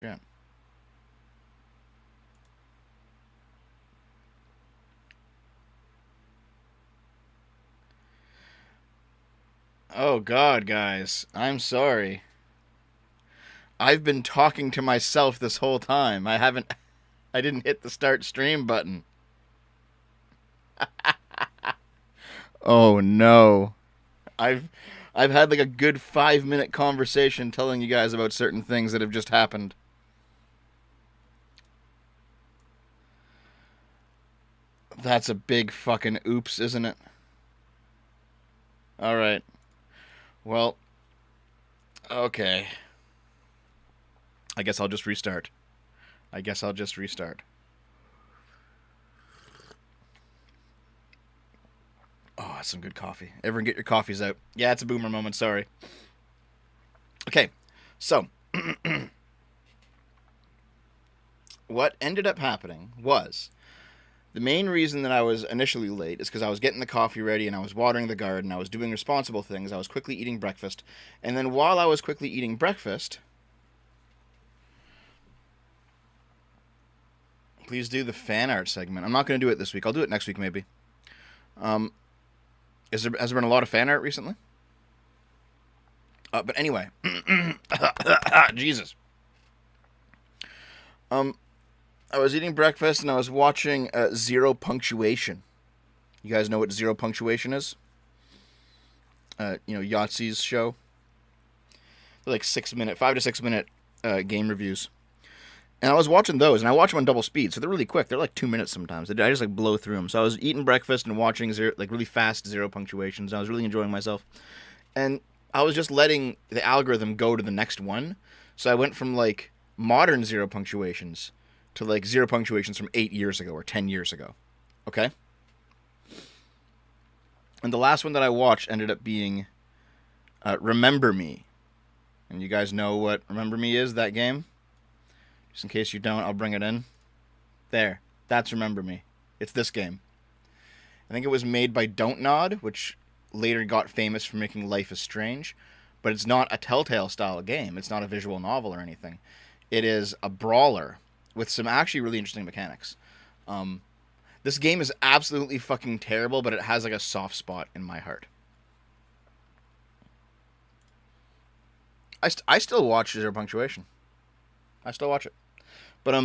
Yeah. Oh God, guys, I'm sorry. I've been talking to myself this whole time. I haven't. I didn't hit the start stream button. Oh no. I've I've had like a good 5 minute conversation telling you guys about certain things that have just happened. That's a big fucking oops, isn't it? All right. Well, okay. I guess I'll just restart. I guess I'll just restart. Oh, that's some good coffee. Everyone get your coffees out. Yeah, it's a boomer moment. Sorry. Okay. So, what ended up happening was the main reason that I was initially late is because I was getting the coffee ready and I was watering the garden. I was doing responsible things. I was quickly eating breakfast. And then while I was quickly eating breakfast, please do the fan art segment. I'm not going to do it this week. I'll do it next week maybe. Um, has there been a lot of fan art recently? But anyway, Jesus. Um, I was eating breakfast and I was watching Zero Punctuation. You guys know what Zero Punctuation is? Yahtzee's show. They're like 6 minute, 5 to 6 minute game reviews. And I was watching those, and I watch them on double speed, so they're really quick. They're like 2 minutes sometimes. I just like blow through them. So I was eating breakfast and watching like really fast zero punctuations. And I was really enjoying myself, and I was just letting the algorithm go to the next one. So I went from like modern zero punctuations to like zero punctuations from 8 years ago or 10 years ago. Okay, and the last one that I watched ended up being Remember Me. And you guys know what Remember Me is? That game. Just in case you don't, I'll bring it in. There. That's Remember Me. It's this game. I think it was made by Don't Nod, which later got famous for making Life is Strange. But it's not a Telltale style game. It's not a visual novel or anything. It is a brawler with some actually really interesting mechanics. Um, this game is absolutely fucking terrible, but it has like a soft spot in my heart. I still watch Zero Punctuation. I still watch it. But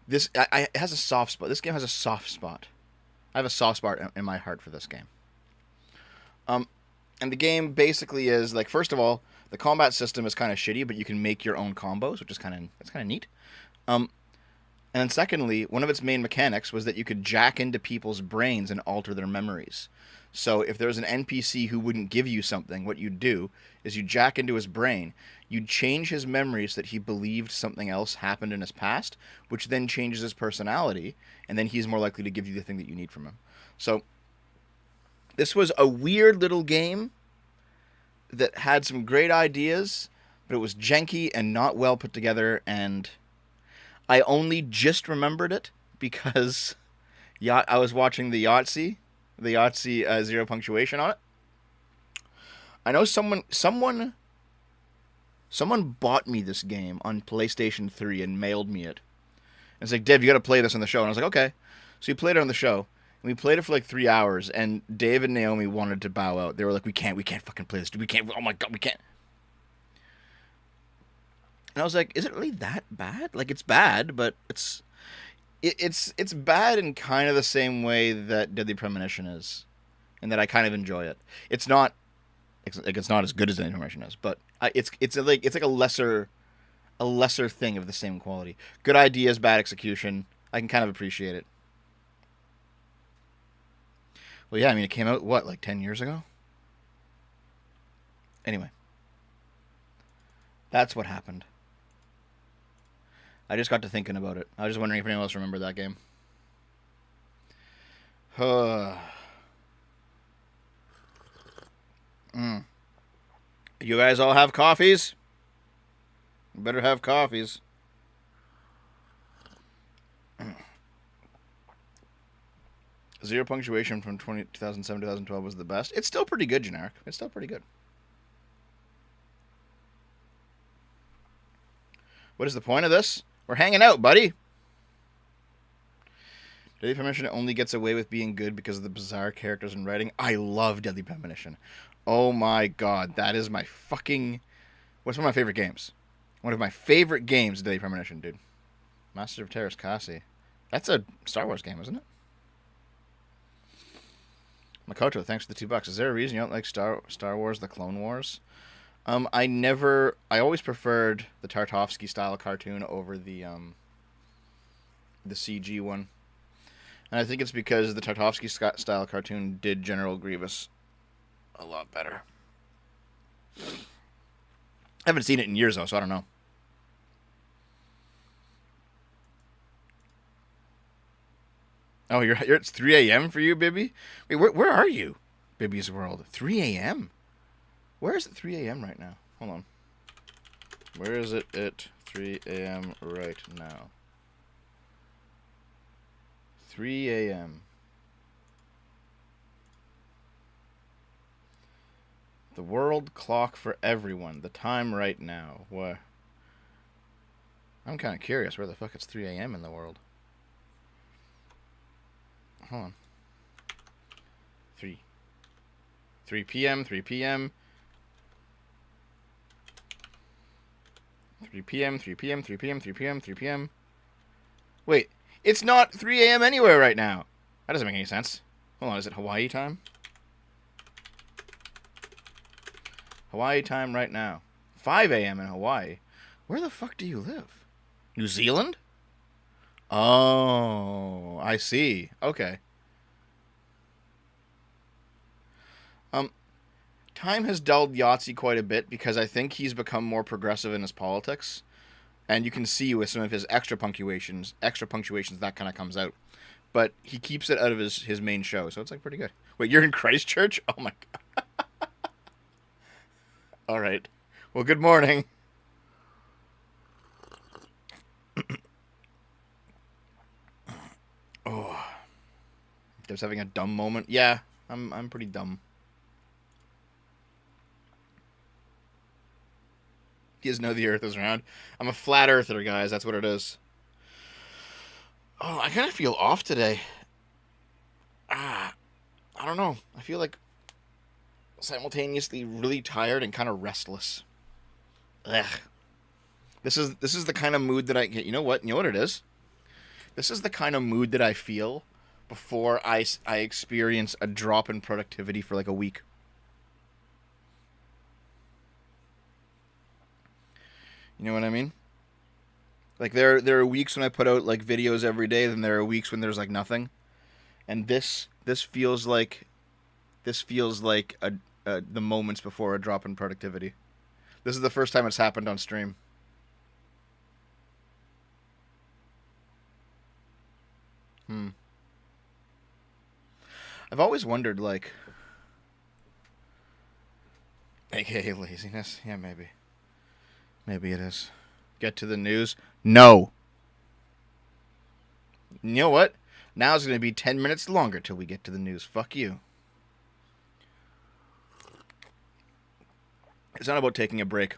it has a soft spot. This game has a soft spot. I have a soft spot in my heart for this game. Um, and the game basically is like, first of all, the combat system is kind of shitty, but you can make your own combos, which is kind of neat. Um, and then secondly, one of its main mechanics was that you could jack into people's brains and alter their memories. So if there's an NPC who wouldn't give you something, what you'd do is you jack into his brain, you'd change his memories that he believed something else happened in his past, which then changes his personality, and then he's more likely to give you the thing that you need from him. So this was a weird little game that had some great ideas, but it was janky and not well put together, and I only just remembered it because I was watching the Yahtzee zero punctuation on it. I know someone bought me this game on PlayStation 3 and mailed me it. And it's like, Dave, you got to play this on the show. And I was like, okay. So we played it on the show. And we played it for like 3 hours. And Dave and Naomi wanted to bow out. They were like, we can't fucking play this. We can't. Oh my god, we can't. And I was like, is it really that bad? Like, it's bad, but it's bad in kind of the same way that Deadly Premonition is, and that I kind of enjoy it. It's not it's not as good as Deadly Premonition is, but it's like a lesser thing of the same quality. Good ideas, bad execution. I can kind of appreciate it. Well, yeah, I mean, it came out what, like 10 years ago. Anyway, that's what happened. I just got to thinking about it. I was just wondering if anyone else remembered that game. Mm. You guys all have coffees? You better have coffees. Zero punctuation from 2007 2012 was the best. It's still pretty good, generic. It's still pretty good. What is the point of this? We're hanging out, buddy. Deadly Premonition only gets away with being good because of the bizarre characters and writing. I love Deadly Premonition. Oh my god, that is my fucking... What's one of my favorite games? One of my favorite games is Deadly Premonition, dude. Master of Terras Kasi. That's a Star Wars game, isn't it? Makoto, thanks for the $2. Is there a reason you don't like Star Wars: The Clone Wars? I always preferred the Tartakovsky style cartoon over the CG one. And I think it's because the Tartakovsky style cartoon did General Grievous a lot better. I haven't seen it in years, though, so I don't know. Oh, it's 3 a.m. for you, Bibby? Wait, where are you? Bibby's World. 3 a.m.? Where is it 3 a.m. right now? Hold on. Where is it at 3 a.m. right now? 3 a.m. The world clock for everyone. The time right now. What? I'm kind of curious where the fuck it's 3 a.m. in the world. Hold on. 3 p.m. 3 p.m. 3 p.m. 3 p.m. 3 p.m. 3 p.m. 3 p.m. Wait, it's not 3 a.m. anywhere right now. That doesn't make any sense. Hold on, is it Hawaii time? Hawaii time right now. 5 a.m. in Hawaii. Where the fuck do you live? New Zealand? Oh, I see. Okay. Time has dulled Yahtzee quite a bit because I think he's become more progressive in his politics. And you can see with some of his extra punctuations, that kind of comes out. But he keeps it out of his main show, so it's like pretty good. Wait, you're in Christchurch? Oh my god. All right. Well, good morning. Oh. Just having a dumb moment. Yeah, I'm pretty dumb. He doesn't know the earth is round. I'm a flat earther, guys. That's what it is. Oh, I kind of feel off today. I don't know. I feel like simultaneously really tired and kind of restless. Ugh. This is the kind of mood that I get. You know what? You know what it is? This is the kind of mood that I feel before I experience a drop in productivity for like a week. You know what I mean? Like there are weeks when I put out like videos every day, then there are weeks when there's like nothing. And this feels like the moments before a drop in productivity. This is the first time it's happened on stream. I've always wondered, like, AKA laziness. Yeah, maybe. Maybe it is. Get to the news. No. You know what? Now it's going to be 10 minutes longer till we get to the news. Fuck you. It's not about taking a break.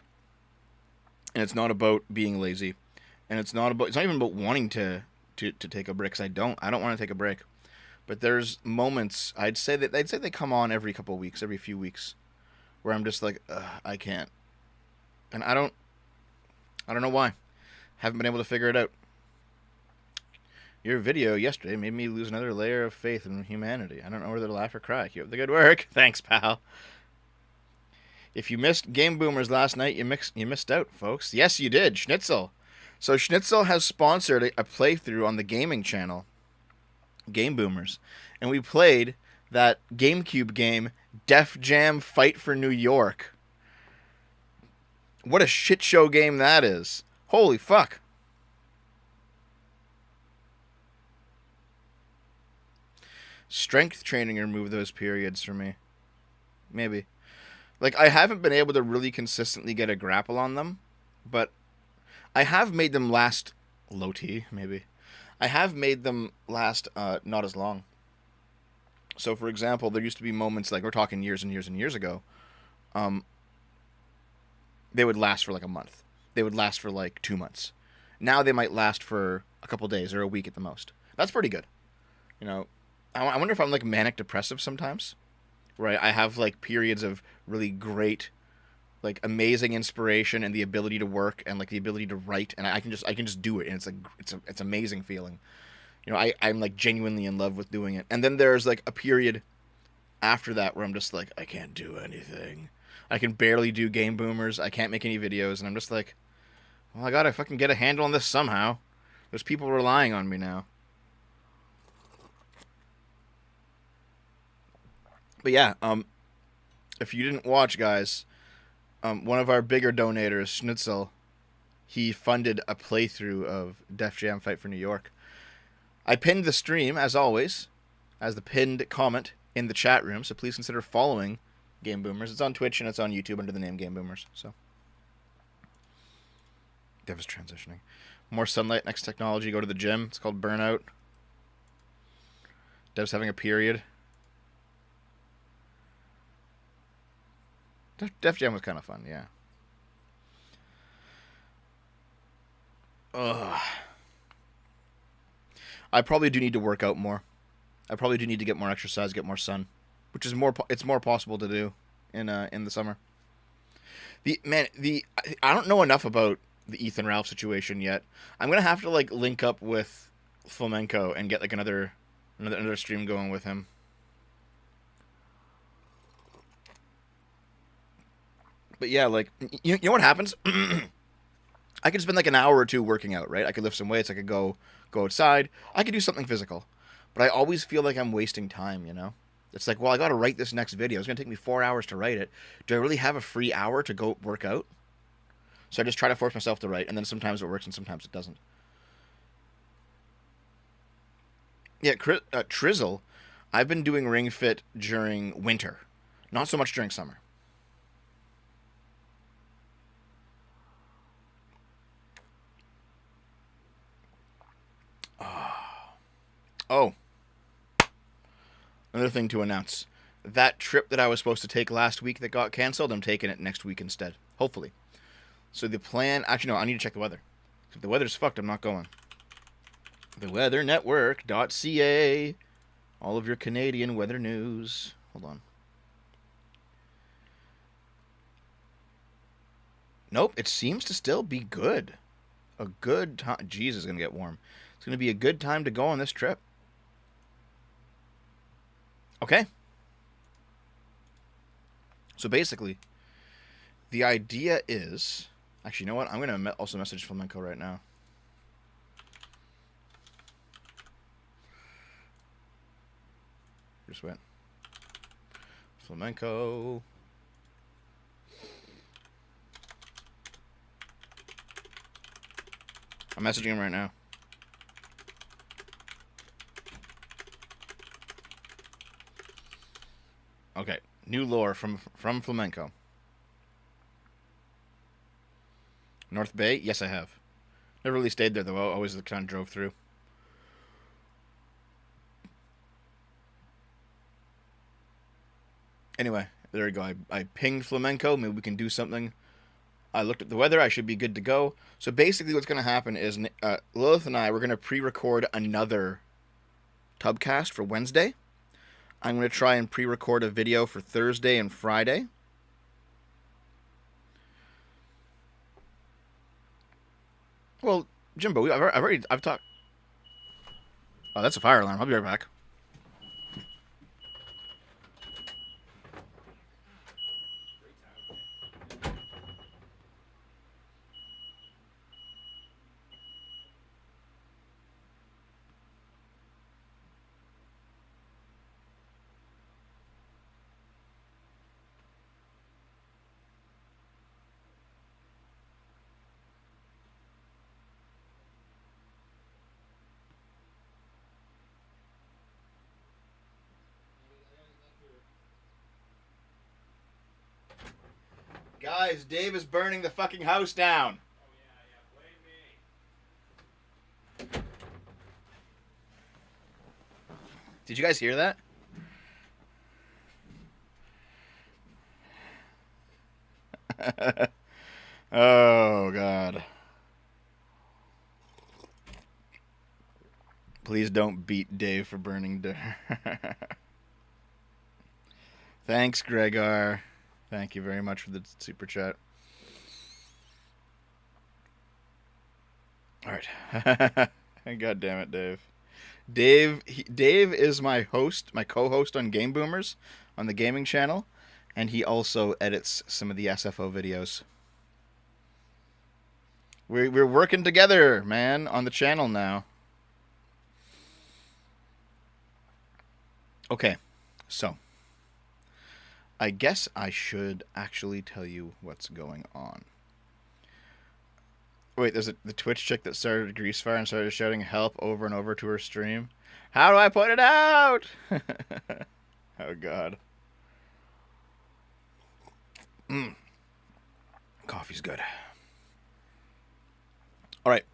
And it's not about being lazy. And it's not even about wanting to take a break, because I don't want to take a break. But there's moments, I'd say they come on every couple of weeks, every few weeks, where I'm just like, I can't. And I don't know why. Haven't been able to figure it out. Your video yesterday made me lose another layer of faith in humanity. I don't know whether to laugh or cry. Keep up the good work. Thanks, pal. If you missed Game Boomers last night, you missed out, folks. Yes, you did. Schnitzel. So Schnitzel has sponsored a playthrough on the gaming channel, Game Boomers. And we played that GameCube game, Def Jam Fight for New York. What a shit show game that is. Holy fuck. Strength training removed those periods for me. Maybe. Like, I haven't been able to really consistently get a grapple on them, but I have made them last low T, maybe. I have made them last not as long. So, for example, there used to be moments, like, we're talking years and years and years ago, they would last for like a month. they would last for like 2 months. Now they might last for a couple days or a week at the most. That's pretty good. You know, I wonder if I'm like manic depressive sometimes, where I have like periods of really great, like amazing inspiration and the ability to work and like the ability to write, and I can just do it, and it's like it's amazing feeling. You know, I'm like genuinely in love with doing it. And then there's like a period after that where I'm just like, I can't do anything. I can barely do Game Boomers. I can't make any videos, and I'm just like, well, I gotta fucking get a handle on this somehow. There's people relying on me now. But yeah, if you didn't watch, guys, one of our bigger donators, Schnitzel, he funded a playthrough of Def Jam Fight for New York. I pinned the stream, as always, as the pinned comment in the chat room, so please consider following Game Boomers. It's on Twitch and it's on YouTube under the name Game Boomers. So, Dev is transitioning. More sunlight, next technology, go to the gym. It's called Burnout. Dev's having a period. Def Jam was kind of fun, yeah. Ugh. I probably do need to work out more. I probably do need to get more exercise, get more sun, which is it's more possible to do in the summer. I don't know enough about the Ethan Ralph situation yet. I'm gonna have to like link up with Flamenco and get like another stream going with him. But yeah, like you know what happens? I could spend like an hour or two working out, right? I could lift some weights. I could go outside. I could do something physical, but I always feel like I'm wasting time. You know, it's like, well, I got to write this next video. It's gonna take me 4 hours to write it. Do I really have a free hour to go work out? So I just try to force myself to write, and then sometimes it works and sometimes it doesn't. Yeah, Trizzle, I've been doing Ring Fit during winter, not so much during summer. Oh, another thing to announce. That trip that I was supposed to take last week that got canceled, I'm taking it next week instead. Hopefully. So the plan... Actually, no, I need to check the weather. If the weather's fucked, I'm not going. Theweathernetwork.ca. All of your Canadian weather news. Hold on. Nope, it seems to still be good. A good time... Jeez, it's going to get warm. It's going to be a good time to go on this trip. Okay. So basically, the idea is... Actually, you know what? I'm going to also message Flamenco right now. Just went. Flamenco. I'm messaging him right now. Okay. New lore from Flamenco. North Bay? Yes, I have. Never really stayed there, though. I always kind of drove through. Anyway, there we go. I pinged Flamenco. Maybe we can do something. I looked at the weather. I should be good to go. So basically what's going to happen is Lilith and I, we're going to pre-record another Tubcast for Wednesday. I'm going to try and pre-record a video for Thursday and Friday. Well, Jimbo, I've talked. Oh, that's a fire alarm. I'll be right back. Guys, Dave is burning the fucking house down. Oh, yeah, blame me. Did you guys hear that? Oh, God. Please don't beat Dave for burning dirt. Thanks, Gregor. Thank you very much for the super chat. All right. God damn it, Dave. Dave is my host, my co-host on Game Boomers on the gaming channel, and he also edits some of the SFO videos. We're working together, man, on the channel now. Okay, so I guess I should actually tell you what's going on. Wait, there's the Twitch chick that started a grease fire and started shouting help over and over to her stream. How do I put it out? Oh, God. Coffee's good. All right.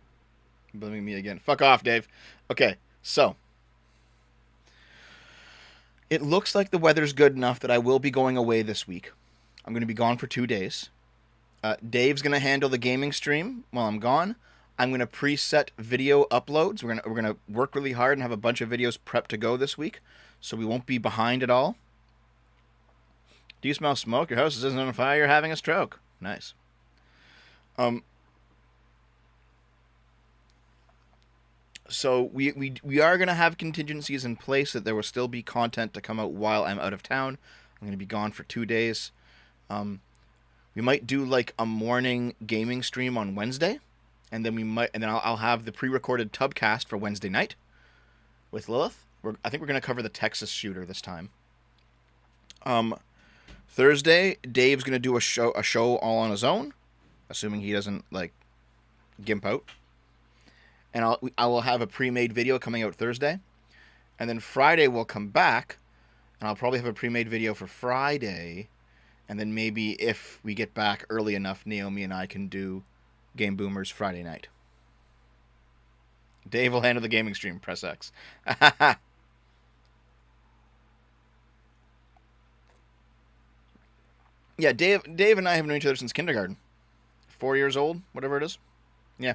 Blaming me again. Fuck off, Dave. Okay, so it looks like the weather's good enough that I will be going away this week. I'm going to be gone for 2 days. Dave's going to handle the gaming stream while I'm gone. I'm going to preset video uploads. We're gonna work really hard and have a bunch of videos prepped to go this week, so we won't be behind at all. Do you smell smoke? Your house isn't on fire. You're having a stroke. Nice. So we are going to have contingencies in place that there will still be content to come out while I'm out of town. I'm going to be gone for 2 days. We might do like a morning gaming stream on Wednesday, and then I'll have the pre-recorded Tubcast for Wednesday night with Lilith. I think we're going to cover the Texas shooter this time. Thursday, Dave's going to do a show all on his own, assuming he doesn't like gimp out. And I will have a pre-made video coming out Thursday. And then Friday we'll come back, and I'll probably have a pre-made video for Friday. And then maybe if we get back early enough, Naomi and I can do Game Boomers Friday night. Dave will handle the gaming stream. Press X. Yeah, Dave and I have known each other since kindergarten. 4 years old, whatever it is. Yeah.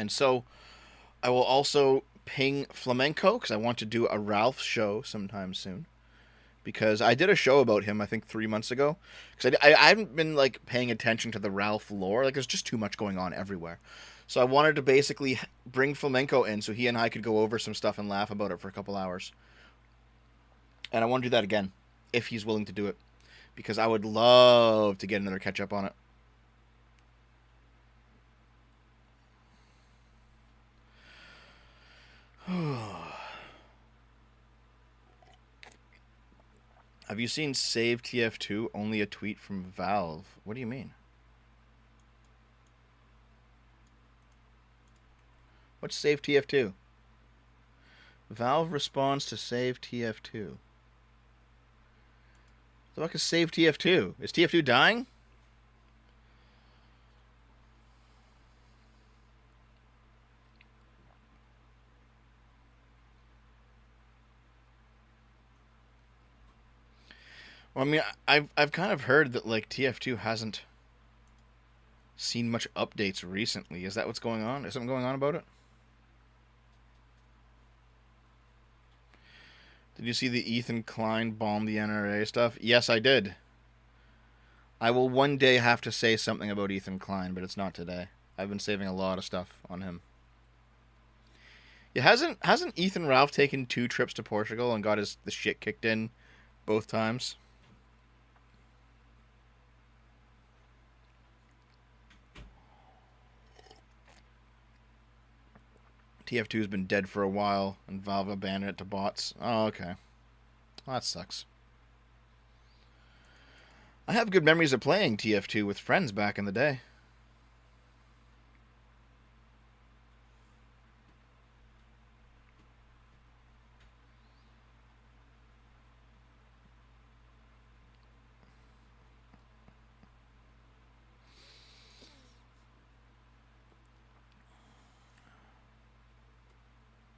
And so I will also ping Flamenco because I want to do a Ralph show sometime soon. Because I did a show about him, I think 3 months ago. Because I haven't been like paying attention to the Ralph lore. Like there's just too much going on everywhere. So I wanted to basically bring Flamenco in so he and I could go over some stuff and laugh about it for a couple hours. And I want to do that again, if he's willing to do it. Because I would love to get another catch up on it. Have you seen Save TF2? Only a tweet from Valve. What do you mean? What's Save TF2? Valve responds to Save TF2. The fuck is Save TF2? Is TF2 dying? Well, I mean, I've kind of heard that like TF2 hasn't seen much updates recently. Is that what's going on? Is something going on about it? Did you see the Ethan Klein bomb the NRA stuff? Yes, I did. I will one day have to say something about Ethan Klein, but it's not today. I've been saving a lot of stuff on him. Yeah, hasn't Ethan Ralph taken 2 trips to Portugal and got the shit kicked in both times? TF2 has been dead for a while, and Valve abandoned it to bots. Oh, okay. Well, that sucks. I have good memories of playing TF2 with friends back in the day.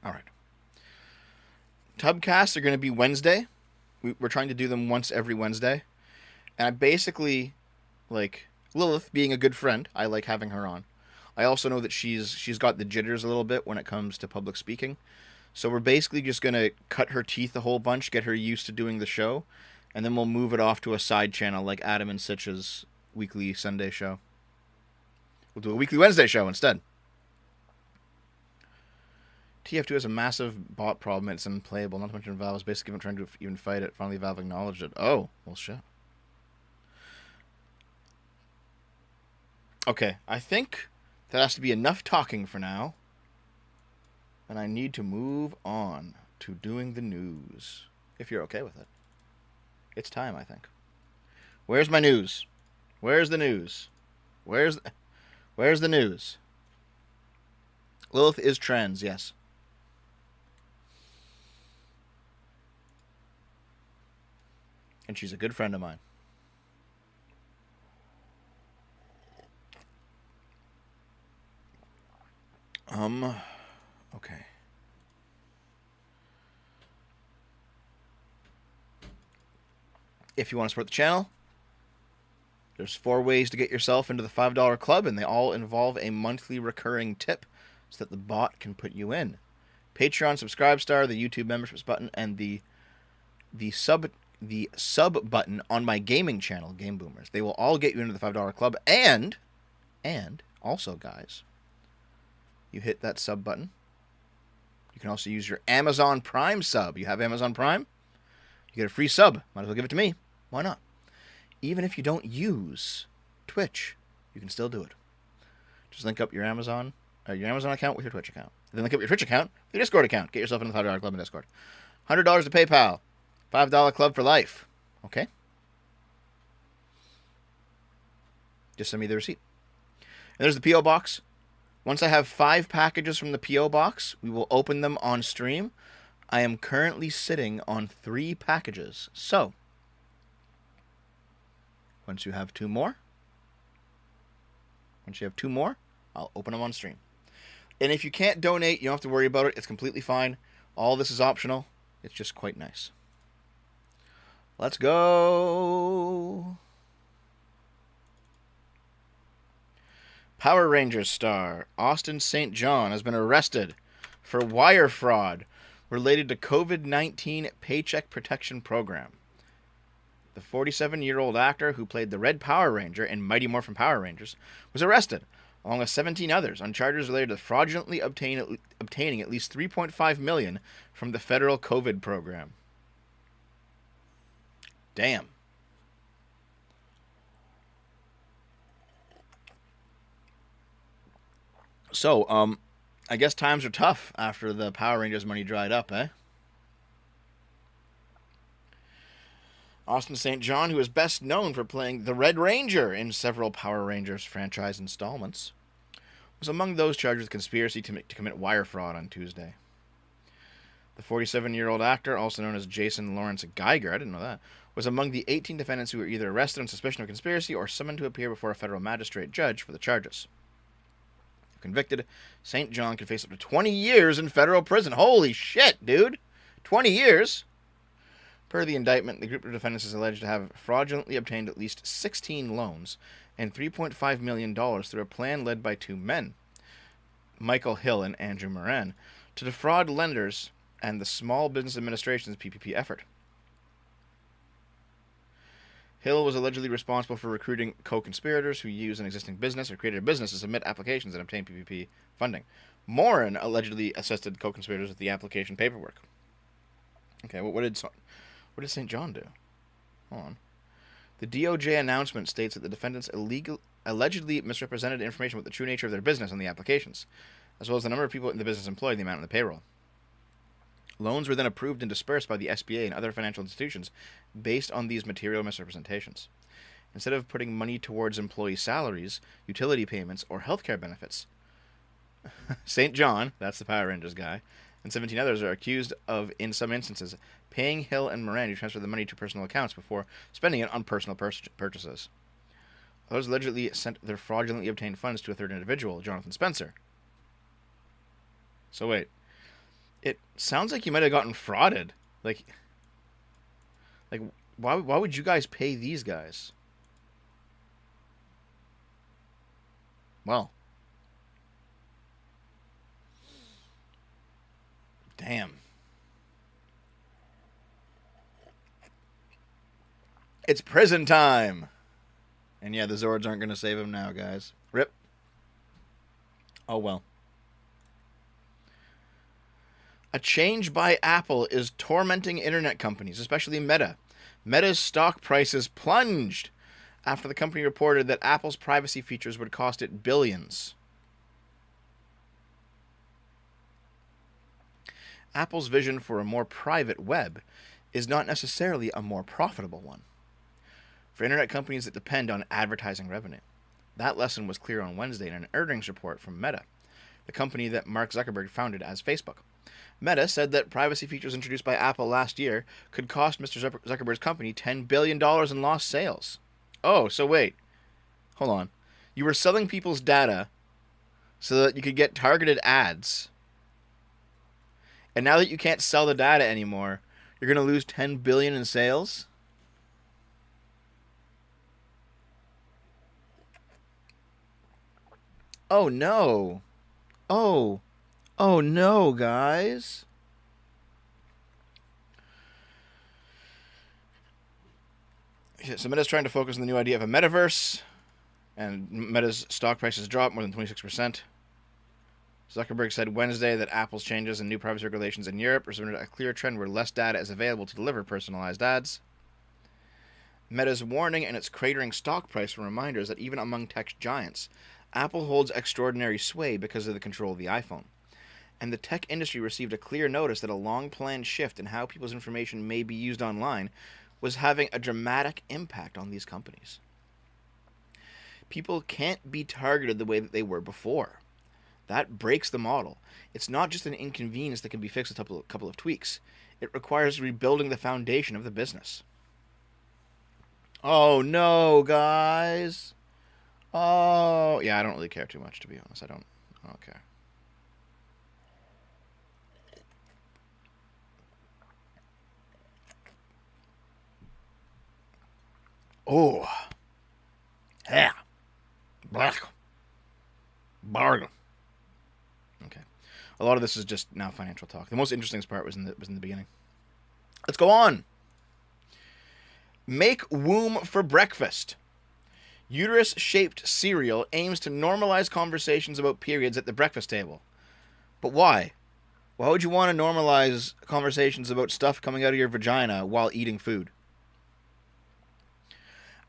All right. Tubcasts are going to be Wednesday. We're trying to do them once every Wednesday. And I basically, like, Lilith being a good friend, I like having her on. I also know that she's got the jitters a little bit when it comes to public speaking. So we're basically just gonna cut her teeth a whole bunch, get her used to doing the show, and then we'll move it off to a side channel like Adam and Sitch's weekly Sunday show. We'll do a weekly Wednesday show instead. TF2 has a massive bot problem. It's unplayable. Not to mention Valve is basically trying to even fight it. Finally, Valve acknowledged it. Oh, well, shit. Okay, I think that has to be enough talking for now. And I need to move on to doing the news. If you're okay with it. It's time, I think. Where's my news? Where's the news? Where's the news? Lilith is trans, yes. And she's a good friend of mine. Okay. If you want to support the channel, there's 4 ways to get yourself into the $5 club, and they all involve a monthly recurring tip so that the bot can put you in. Patreon, Subscribe Star, the YouTube memberships button, and the sub button on my gaming channel, Game Boomers. They will all get you into the $5 club, and also, guys, you hit that sub button. You can also use your Amazon Prime sub. You have Amazon Prime? You get a free sub. Might as well give it to me. Why not? Even if you don't use Twitch, you can still do it. Just link up your Amazon account with your Twitch account. Then link up your Twitch account with your Discord account. Get yourself into the $5 club in Discord. $100 to PayPal. $5 club for life. Okay? Just send me the receipt. And there's the P.O. Box. Once I have 5 packages from the P.O. Box, we will open them on stream. I am currently sitting on 3 packages. So, once you have 2 more, I'll open them on stream. And if you can't donate, you don't have to worry about it. It's completely fine. All this is optional. It's just quite nice. Let's go. Power Rangers star Austin St. John has been arrested for wire fraud related to COVID-19 Paycheck Protection Program. The 47-year-old actor who played the Red Power Ranger in Mighty Morphin Power Rangers was arrested, along with 17 others, on charges related to fraudulently obtaining at least $3.5 million from the federal COVID program. Damn. So, I guess times are tough after the Power Rangers money dried up, eh? Austin St. John, who is best known for playing the Red Ranger in several Power Rangers franchise installments, was among those charged with conspiracy to commit wire fraud on Tuesday. The 47-year-old actor, also known as Jason Lawrence Geiger, I didn't know that, was among the 18 defendants who were either arrested on suspicion of conspiracy or summoned to appear before a federal magistrate judge for the charges. If convicted, St. John could face up to 20 years in federal prison. Holy shit, dude! 20 years? Per the indictment, the group of defendants is alleged to have fraudulently obtained at least 16 loans and $3.5 million through a plan led by 2 men, Michael Hill and Andrew Moran, to defraud lenders and the Small Business Administration's PPP effort. Hill was allegedly responsible for recruiting co-conspirators who used an existing business or created a business to submit applications and obtain PPP funding. Moran allegedly assisted co-conspirators with the application paperwork. Okay, what did St. John do? Hold on. The DOJ announcement states that the defendants allegedly misrepresented information about the true nature of their business on the applications, as well as the number of people in the business employed and the amount on the payroll. Loans were then approved and dispersed by the SBA and other financial institutions based on these material misrepresentations. Instead of putting money towards employee salaries, utility payments, or healthcare benefits, St. John, that's the Power Rangers guy, and 17 others are accused of, in some instances, paying Hill and Moran to transfer the money to personal accounts before spending it on personal purchases. Others allegedly sent their fraudulently obtained funds to a third individual, Jonathan Spencer. So wait. It sounds like you might have gotten frauded. Like why would you guys pay these guys? Well, damn. It's prison time. And yeah, the Zords aren't going to save him now, guys. Rip. Oh well. A change by Apple is tormenting internet companies, especially Meta. Meta's stock prices plunged after the company reported that Apple's privacy features would cost it billions. Apple's vision for a more private web is not necessarily a more profitable one for internet companies that depend on advertising revenue. That lesson was clear on Wednesday in an earnings report from Meta, the company that Mark Zuckerberg founded as Facebook. Meta said that privacy features introduced by Apple last year could cost Mr. Zuckerberg's company $10 billion in lost sales. Oh, so wait. Hold on. You were selling people's data so that you could get targeted ads. And now that you can't sell the data anymore, you're going to lose $10 billion in sales? Oh no. Oh. Oh no, guys. So Meta's trying to focus on the new idea of a metaverse, and Meta's stock prices dropped more than 26%. Zuckerberg said Wednesday that Apple's changes and new privacy regulations in Europe represented a clear trend where less data is available to deliver personalized ads. Meta's warning and its cratering stock price were reminders that even among tech giants, Apple holds extraordinary sway because of the control of the iPhone. And the tech industry received a clear notice that a long-planned shift in how people's information may be used online was having a dramatic impact on these companies. People can't be targeted the way that they were before. That breaks the model. It's not just an inconvenience that can be fixed with a couple of tweaks. It requires rebuilding the foundation of the business. Oh no, guys. Oh, yeah, I don't really care too much, to be honest. I don't care. Oh. Yeah. Black. Bargain. Okay. A lot of this is just now financial talk. The most interesting part was in the beginning. Let's go on. Make womb for breakfast. Uterus-shaped cereal aims to normalize conversations about periods at the breakfast table. But why? Why would you want to normalize conversations about stuff coming out of your vagina while eating food?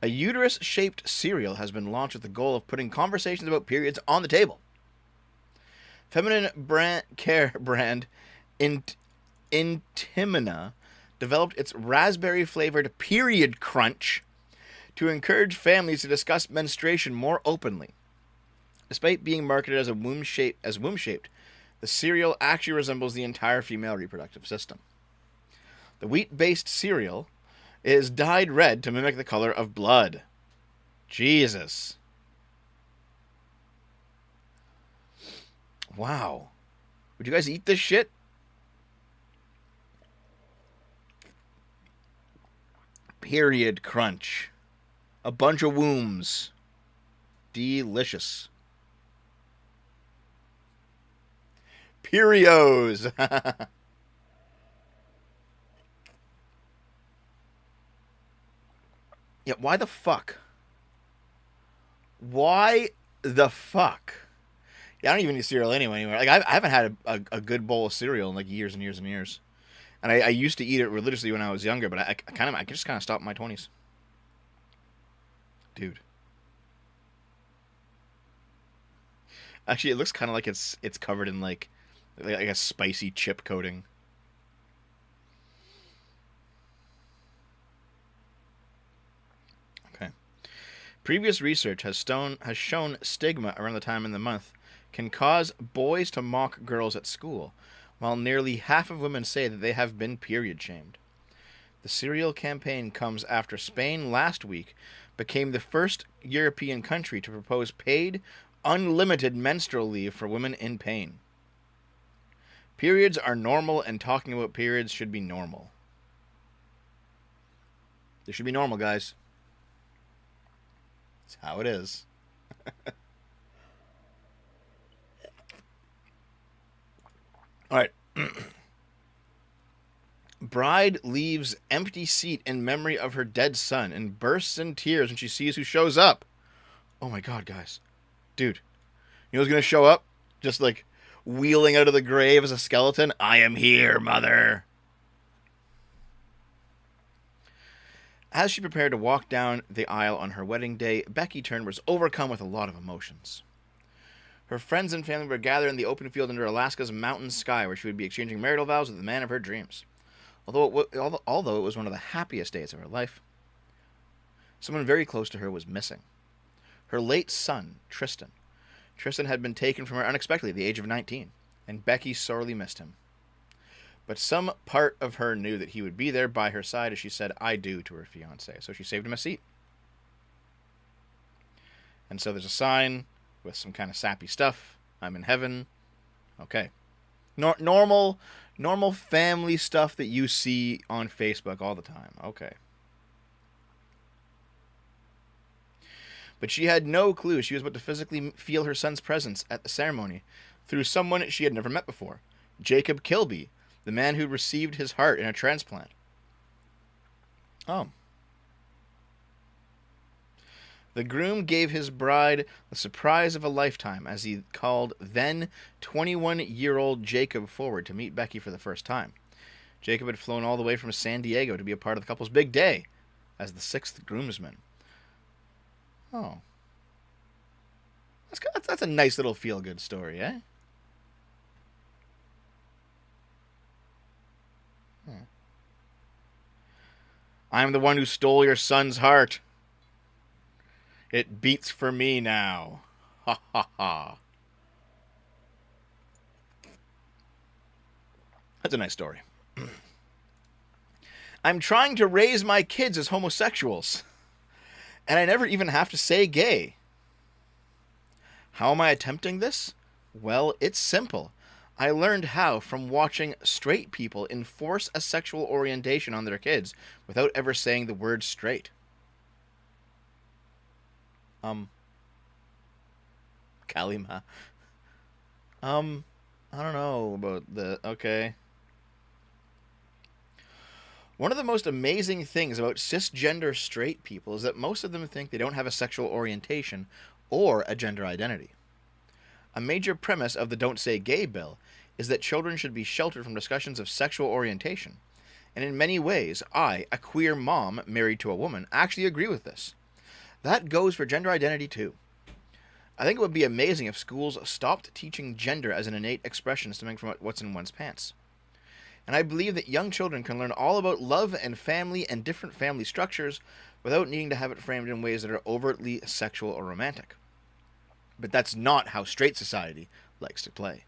A uterus-shaped cereal has been launched with the goal of putting conversations about periods on the table. Feminine care brand Intimina developed its raspberry-flavored Period Crunch to encourage families to discuss menstruation more openly. Despite being marketed as womb-shaped, the cereal actually resembles the entire female reproductive system. The wheat-based cereal is dyed red to mimic the color of blood. Jesus. Wow. Would you guys eat this shit? Period Crunch. A bunch of wombs. Delicious. Perios. Yeah, why the fuck? Why the fuck? Yeah, I don't even eat cereal anyway. Like I haven't had a good bowl of cereal in like years and years and years. And I used to eat it religiously when I was younger, but I just kind of stopped in my 20s. Dude. Actually, it looks kind of like it's covered in like a spicy chip coating. Okay. Previous research has shown stigma around the time in the month can cause boys to mock girls at school, while nearly half of women say that they have been period shamed. The cereal campaign comes after Spain last week became the first European country to propose paid, unlimited menstrual leave for women in pain. Periods are normal, and talking about periods should be normal. They should be normal, guys. It's how it is. All right. Bride leaves empty seat in memory of her dead son and bursts in tears when she sees who shows up. Oh my god, guys. Dude, you know who's going to show up? Just like wheeling out of the grave as a skeleton? I am here, mother. As she prepared to walk down the aisle on her wedding day, Becky Turner was overcome with a lot of emotions. Her friends and family were gathered in the open field under Alaska's mountain sky, where she would be exchanging marital vows with the man of her dreams. Although it was one of the happiest days of her life, someone very close to her was missing. Her late son, Tristan. Tristan had been taken from her unexpectedly at the age of 19, and Becky sorely missed him. But some part of her knew that he would be there by her side as she said, I do, to her fiancé. So she saved him a seat. And so there's a sign with some kind of sappy stuff. I'm in heaven. Okay. Normal family stuff that you see on Facebook all the time. Okay. But she had no clue she was about to physically feel her son's presence at the ceremony through someone she had never met before. Jacob Kilby, the man who received his heart in a transplant. Oh. The groom gave his bride the surprise of a lifetime as he called then 21-year-old Jacob forward to meet Becky for the first time. Jacob had flown all the way from San Diego to be a part of the couple's big day as the sixth groomsman. Oh. That's a nice little feel-good story, eh? I am the one who stole your son's heart. It beats for me now. Ha ha ha. That's a nice story. I'm trying to raise my kids as homosexuals, and I never even have to say gay. How am I attempting this? Well, it's simple. I learned how from watching straight people enforce a sexual orientation on their kids without ever saying the word straight. Kalima. I don't know about the... Okay. One of the most amazing things about cisgender straight people is that most of them think they don't have a sexual orientation or a gender identity. A major premise of the Don't Say Gay bill is that children should be sheltered from discussions of sexual orientation. And in many ways, I, a queer mom married to a woman, actually agree with this. That goes for gender identity too. I think it would be amazing if schools stopped teaching gender as an innate expression stemming from what's in one's pants. And I believe that young children can learn all about love and family and different family structures without needing to have it framed in ways that are overtly sexual or romantic. But that's not how straight society likes to play.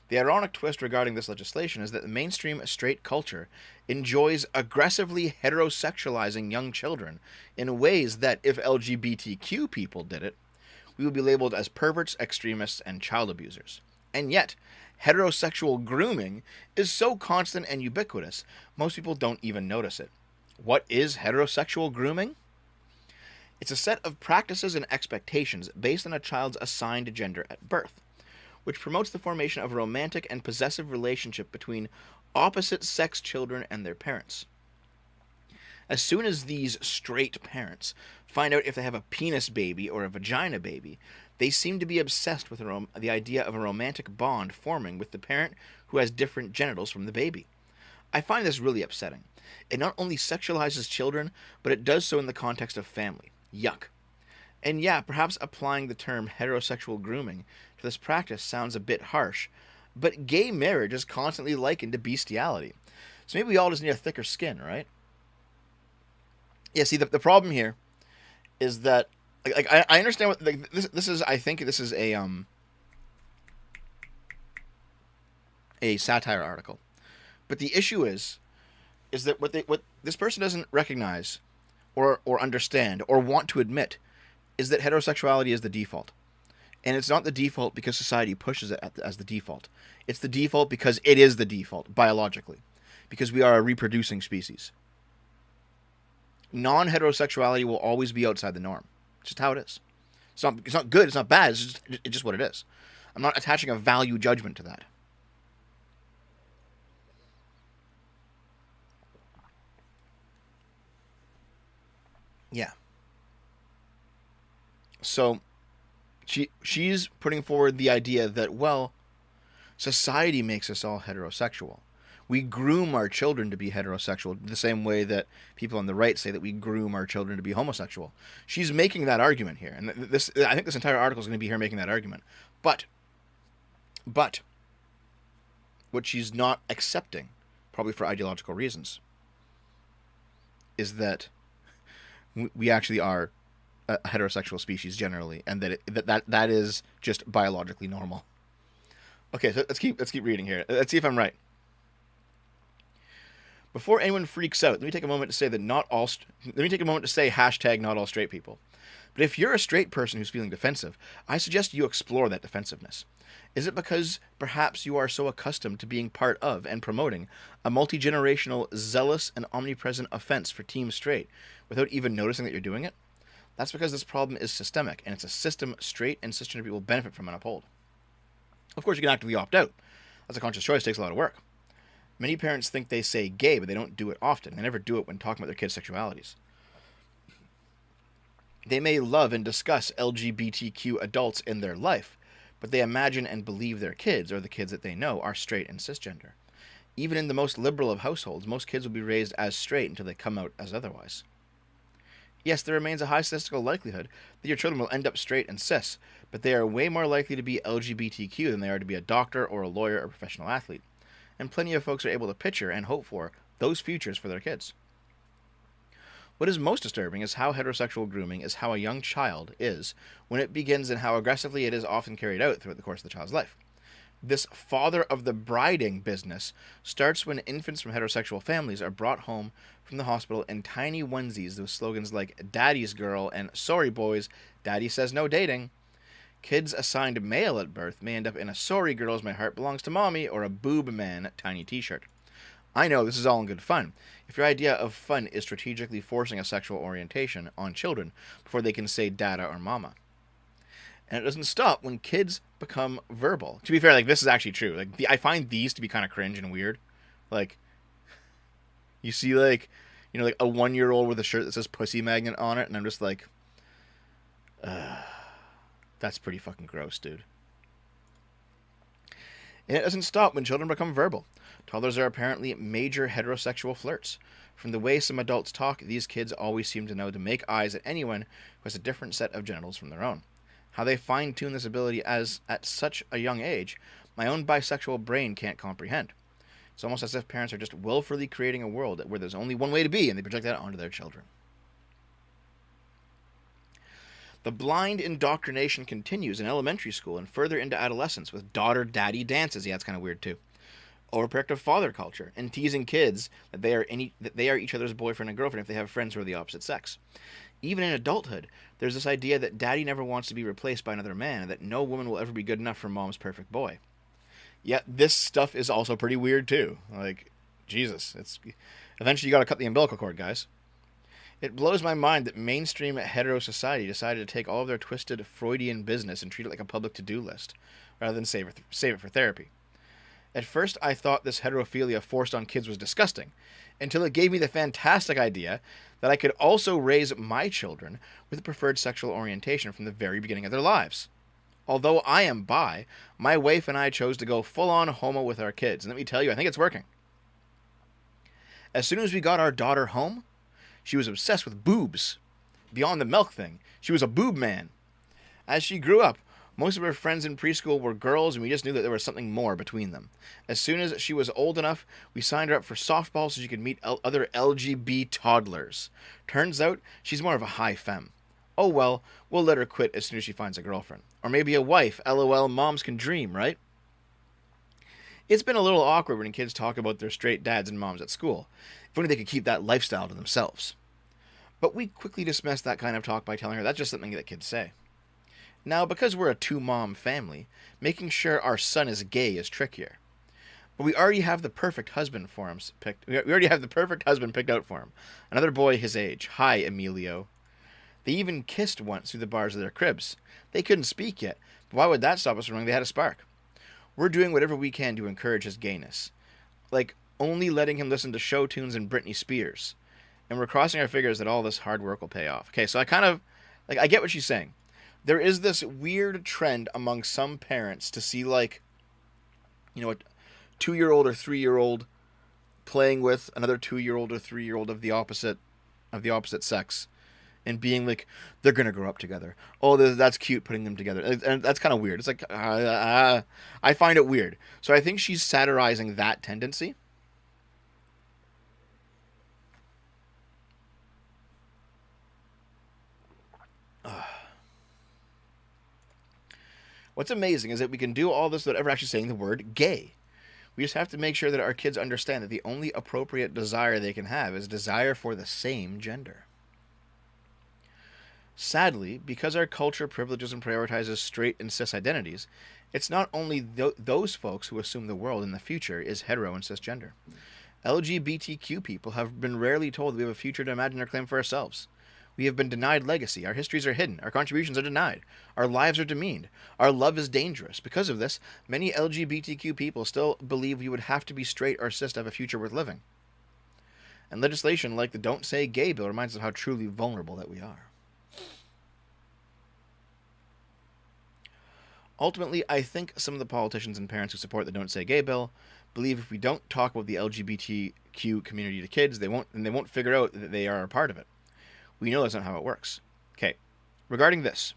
The ironic twist regarding this legislation is that the mainstream straight culture enjoys aggressively heterosexualizing young children in ways that, if LGBTQ people did it, we would be labeled as perverts, extremists, and child abusers. And yet, heterosexual grooming is so constant and ubiquitous, most people don't even notice it. What is heterosexual grooming? It's a set of practices and expectations based on a child's assigned gender at birth, which promotes the formation of a romantic and possessive relationship between opposite-sex children and their parents. As soon as these straight parents find out if they have a penis baby or a vagina baby, they seem to be obsessed with the idea of a romantic bond forming with the parent who has different genitals from the baby. I find this really upsetting. It not only sexualizes children, but it does so in the context of family. Yuck. And yeah, perhaps applying the term heterosexual grooming to this practice sounds a bit harsh, but gay marriage is constantly likened to bestiality. So maybe we all just need a thicker skin, right? Yeah, see, the problem here is that, I understand what, this is, I think this is a satire article. But the issue is that what this person doesn't recognize or understand or want to admit is that heterosexuality is the default. And it's not the default because society pushes it as the default. It's the default because it is the default, biologically. Because we are a reproducing species. Non-heterosexuality will always be outside the norm. It's just how it is. It's not good, it's not bad, it's just what it is. I'm not attaching a value judgment to that. Yeah. So she's putting forward the idea that, well, society makes us all heterosexual. We groom our children to be heterosexual the same way that people on the right say that we groom our children to be homosexual. She's making that argument here, and I think this entire article is going to be her making that argument. But what she's not accepting, probably for ideological reasons, is that we actually are a heterosexual species generally, and that is just biologically normal. Okay, so let's keep reading here. Let's see if I'm right. Before anyone freaks out, let me take a moment to say hashtag not all straight people. But if you're a straight person who's feeling defensive, I suggest you explore that defensiveness. Is it because perhaps you are so accustomed to being part of and promoting a multi-generational, zealous, and omnipresent offense for Team Straight without even noticing that you're doing it? That's because this problem is systemic, and it's a system straight and cisgender people benefit from and uphold. Of course, you can actively opt out. That's a conscious choice. It takes a lot of work. Many parents think they say gay, but they don't do it often. They never do it when talking about their kids' sexualities. They may love and discuss LGBTQ adults in their life, but they imagine and believe their kids, or the kids that they know, are straight and cisgender. Even in the most liberal of households, most kids will be raised as straight until they come out as otherwise. Yes, there remains a high statistical likelihood that your children will end up straight and cis, but they are way more likely to be LGBTQ than they are to be a doctor or a lawyer or professional athlete. And plenty of folks are able to picture and hope for those futures for their kids. What is most disturbing is how heterosexual grooming is how a young child is when it begins, and how aggressively it is often carried out throughout the course of the child's life. This father of the briding business starts when infants from heterosexual families are brought home from the hospital in tiny onesies with slogans like "Daddy's Girl" and "Sorry boys, Daddy says no dating." Kids assigned male at birth may end up in a "Sorry girls, my heart belongs to mommy" or a "Boob man" tiny t-shirt. I know this is all in good fun. If your idea of fun is strategically forcing a sexual orientation on children before they can say dada or mama. And it doesn't stop when kids become verbal. To be fair, this is actually true. I find these to be kind of cringe and weird. You see a 1-year-old with a shirt that says "pussy magnet" on it, and I'm just like, that's pretty fucking gross, dude. And it doesn't stop when children become verbal. Toddlers are apparently major heterosexual flirts. From the way some adults talk, these kids always seem to know to make eyes at anyone who has a different set of genitals from their own. How they fine-tune this ability at such a young age, my own bisexual brain can't comprehend. It's almost as if parents are just willfully creating a world where there's only one way to be, and they project that onto their children. The blind indoctrination continues in elementary school and further into adolescence with daughter-daddy dances. Yeah, it's kind of weird too. Overprotective father culture and teasing kids that they are each other's boyfriend and girlfriend if they have friends who are the opposite sex. Even in adulthood, there's this idea that daddy never wants to be replaced by another man, and that no woman will ever be good enough for mom's perfect boy. Yet this stuff is also pretty weird too. Jesus, eventually you got to cut the umbilical cord, guys. It blows my mind that mainstream hetero society decided to take all of their twisted Freudian business and treat it like a public to-do list, rather than save it for therapy. At first, I thought this heterophilia forced on kids was disgusting, until it gave me the fantastic idea that I could also raise my children with a preferred sexual orientation from the very beginning of their lives. Although I am bi, my wife and I chose to go full-on homo with our kids, and let me tell you, I think it's working. As soon as we got our daughter home, she was obsessed with boobs. Beyond the milk thing, she was a boob man. As she grew up, most of her friends in preschool were girls, and we just knew that there was something more between them. As soon as she was old enough, we signed her up for softball so she could meet other LGB toddlers. Turns out, she's more of a high femme. Oh well, we'll let her quit as soon as she finds a girlfriend. Or maybe a wife. LOL, moms can dream, right? It's been a little awkward when kids talk about their straight dads and moms at school. If only they could keep that lifestyle to themselves. But we quickly dismiss that kind of talk by telling her that's just something that kids say. Now, because we're a two-mom family, making sure our son is gay is trickier. But we already have the perfect husband for him picked. We already have the perfect husband picked out for him. Another boy his age. Hi, Emilio. They even kissed once through the bars of their cribs. They couldn't speak yet, but why would that stop us from knowing they had a spark? We're doing whatever we can to encourage his gayness. Only letting him listen to show tunes and Britney Spears. And we're crossing our fingers that all this hard work will pay off. Okay, so I kind of, like, I get what she's saying. There is this weird trend among some parents to see, like, a 2-year-old or 3-year-old playing with another 2-year-old or 3-year-old of the opposite sex, and being like, they're gonna grow up together. Oh, that's cute, putting them together, and that's kind of weird. It's like, I find it weird. So I think she's satirizing that tendency. What's amazing is that we can do all this without ever actually saying the word gay. We just have to make sure that our kids understand that the only appropriate desire they can have is desire for the same gender. Sadly, because our culture privileges and prioritizes straight and cis identities, it's not only those folks who assume the world in the future is hetero and cisgender. LGBTQ people have been rarely told that we have a future to imagine or claim for ourselves. We have been denied legacy. Our histories are hidden. Our contributions are denied. Our lives are demeaned. Our love is dangerous. Because of this, many LGBTQ people still believe we would have to be straight or cis to have a future worth living. And legislation like the Don't Say Gay bill reminds us of how truly vulnerable that we are. Ultimately, I think some of the politicians and parents who support the Don't Say Gay bill believe if we don't talk about the LGBTQ community to kids, they won't figure out that they are a part of it. We know that's not how it works. Okay, regarding this,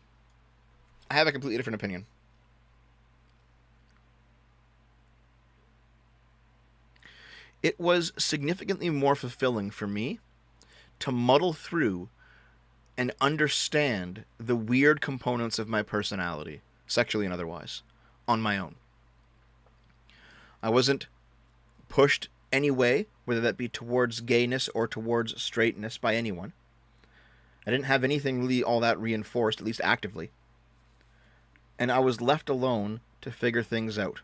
I have a completely different opinion. It was significantly more fulfilling for me to muddle through and understand the weird components of my personality, sexually and otherwise, on my own. I wasn't pushed any way, whether that be towards gayness or towards straightness, by anyone. I didn't have anything really all that reinforced, at least actively. And I was left alone to figure things out.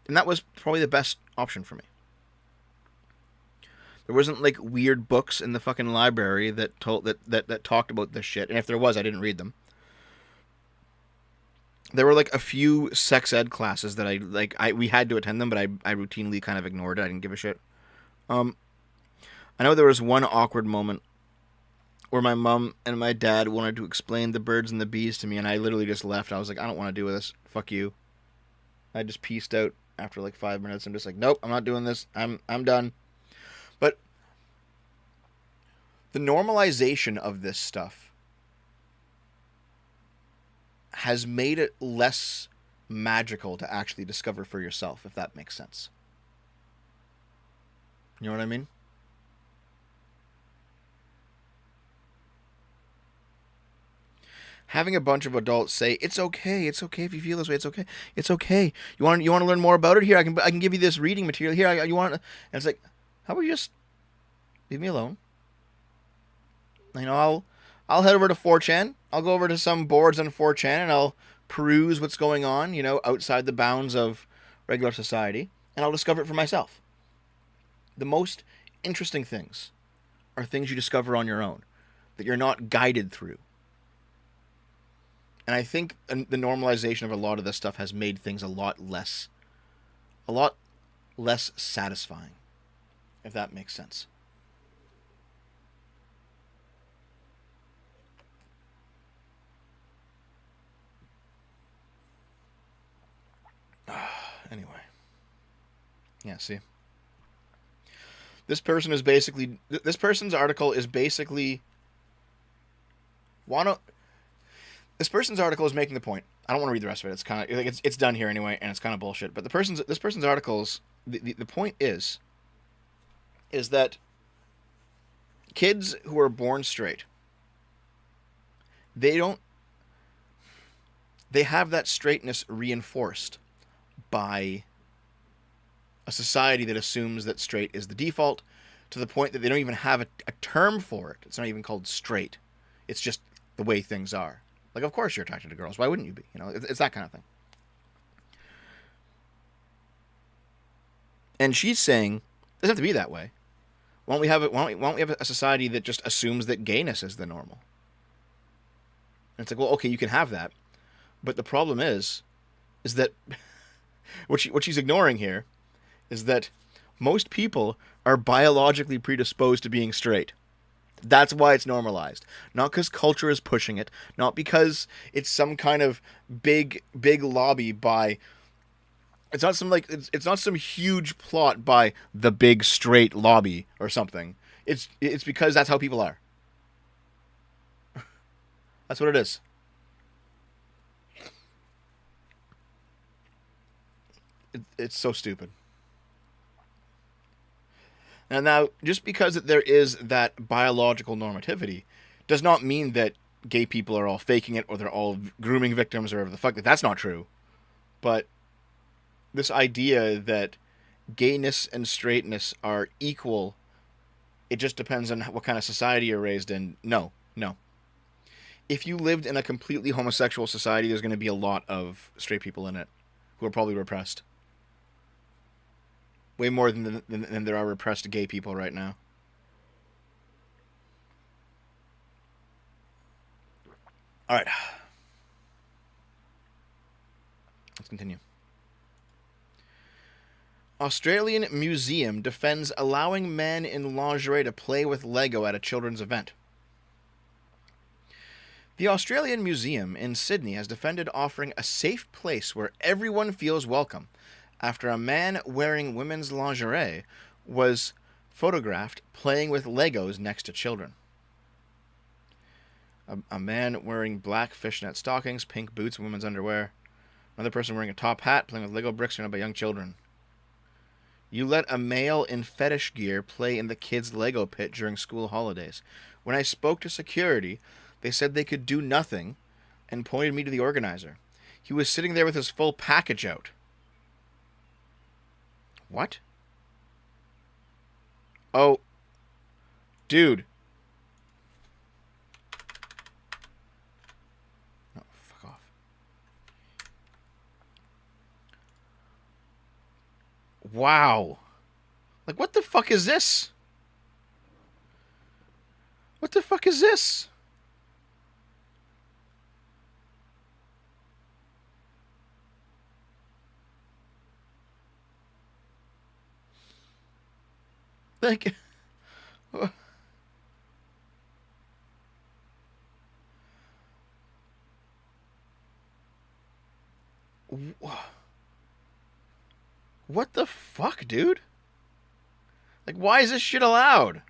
And that was probably the best option for me. There wasn't like weird books in the fucking library that talked about this shit. And if there was, I didn't read them. There were like a few sex ed classes that we had to attend them, but I routinely kind of ignored it. I didn't give a shit. I know there was one awkward moment where my mom and my dad wanted to explain the birds and the bees to me, and I literally just left. I was like, I don't want to do this. Fuck you. I just pieced out after like 5 minutes. I'm just like, nope, I'm not doing this. I'm done. But the normalization of this stuff has made it less magical to actually discover for yourself, if that makes sense. You know what I mean? Having a bunch of adults say it's okay if you feel this way, it's okay. You want to learn more about it? Here, I can give you this reading material. Here, you want? And it's like, how about you just leave me alone? I'll head over to 4chan. I'll go over to some boards on 4chan and I'll peruse what's going on, outside the bounds of regular society, and I'll discover it for myself. The most interesting things are things you discover on your own, that you're not guided through. And I think the normalization of a lot of this stuff has made things a lot less satisfying, if that makes sense. Anyway. Yeah, see? This person's article is basically this person's article is making the point. I don't want to read the rest of it. It's kind of like it's done here anyway, and it's kind of bullshit. But this person's articles, the point is that kids who are born straight, they have that straightness reinforced by a society that assumes that straight is the default, to the point that they don't even have a term for it. It's not even called straight. It's just the way things are. Like, of course you're attracted to girls. Why wouldn't you be? It's that kind of thing. And she's saying, it doesn't have to be that way. Why don't we have a society that just assumes that gayness is the normal? And it's like, well, okay, you can have that. But the problem is that what she's ignoring here is that most people are biologically predisposed to being straight. That's why it's normalized. Not because culture is pushing it, not because it's some kind of big lobby by. It's not some like it's not some huge plot by the big straight lobby or something. It's because that's how people are. That's what it is. It's so stupid. And now, just because there is that biological normativity, does not mean that gay people are all faking it or they're all grooming victims or whatever the fuck. That's not true. But this idea that gayness and straightness are equal, it just depends on what kind of society you're raised in. No, no. If you lived in a completely homosexual society, there's going to be a lot of straight people in it who are probably repressed. Way more than there are repressed gay people right now. All right. Let's continue. Australian museum defends allowing men in lingerie to play with Lego at a children's event. The Australian Museum in Sydney has defended offering a safe place where everyone feels welcome after a man wearing women's lingerie was photographed playing with Legos next to children. A man wearing black fishnet stockings, pink boots, and women's underwear. Another person wearing a top hat playing with Lego bricks surrounded by young children. You let a male in fetish gear play in the kids' Lego pit during school holidays. When I spoke to security, they said they could do nothing and pointed me to the organizer. He was sitting there with his full package out. What? Oh. Dude. No, fuck off. Wow. Like, what the fuck is this? What the fuck is this? Like, what the fuck, dude? Like, why is this shit allowed?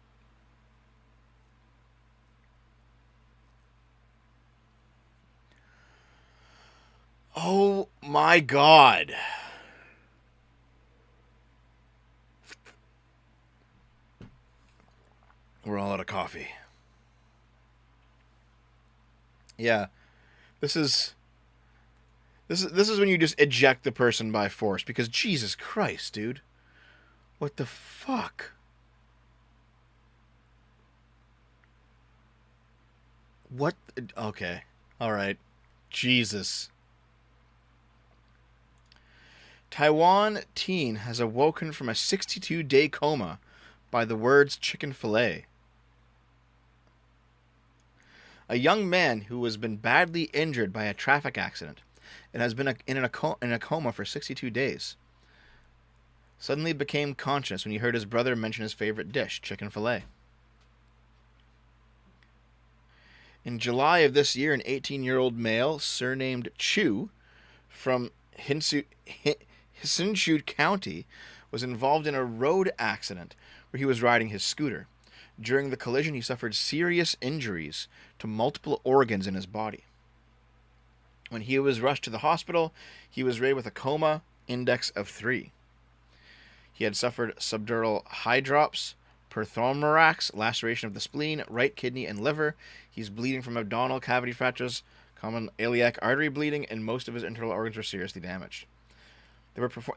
Oh my god. We're all out of coffee. Yeah. This is this is when you just eject the person by force because Jesus Christ, dude. What the fuck? What? Okay. All right. Jesus. Taiwan teen has awoken from a 62-day coma by the words chicken fillet. A young man who has been badly injured by a traffic accident and has been in a coma for 62 days suddenly became conscious when he heard his brother mention his favorite dish, chicken fillet. In July of this year, an 18-year-old male surnamed Chu from Hsinchu County was involved in a road accident where he was riding his scooter. During the collision, he suffered serious injuries to multiple organs in his body. When he was rushed to the hospital, he was rated with a coma index of 3. He had suffered subdural hydrops, perthorax, laceration of the spleen, right kidney, and liver. He's bleeding from abdominal cavity fractures, common iliac artery bleeding, and most of his internal organs were seriously damaged.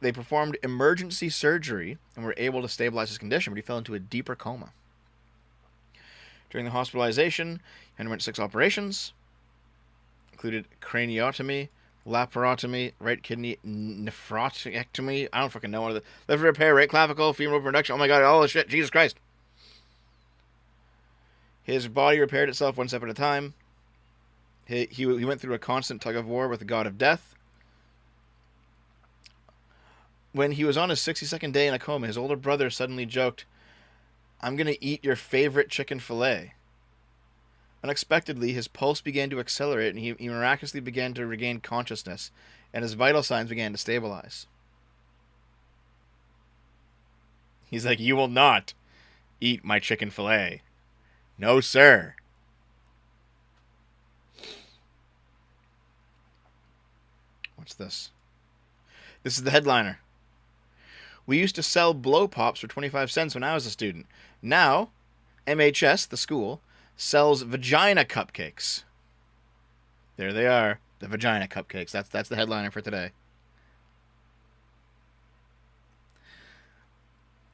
They performed emergency surgery and were able to stabilize his condition, but he fell into a deeper coma. During the hospitalization, he underwent 6 operations, included craniotomy, laparotomy, right kidney nephrectomy. I don't fucking know what it is. Liver repair, right clavicle, femur reduction. Oh my god, all this shit. Jesus Christ. His body repaired itself one step at a time. He went through a constant tug of war with the god of death. When he was on his 62nd day in a coma, his older brother suddenly joked, "I'm going to eat your favorite chicken fillet," Unexpectedly, his pulse began to accelerate, and he miraculously began to regain consciousness, and his vital signs began to stabilize. He's like, "You will not eat my chicken fillet. No, sir." What's this? This is the headliner. We used to sell blow pops for 25 cents when I was a student. Now, MHS, the school, sells vagina cupcakes. There they are, the vagina cupcakes. That's the headliner for today.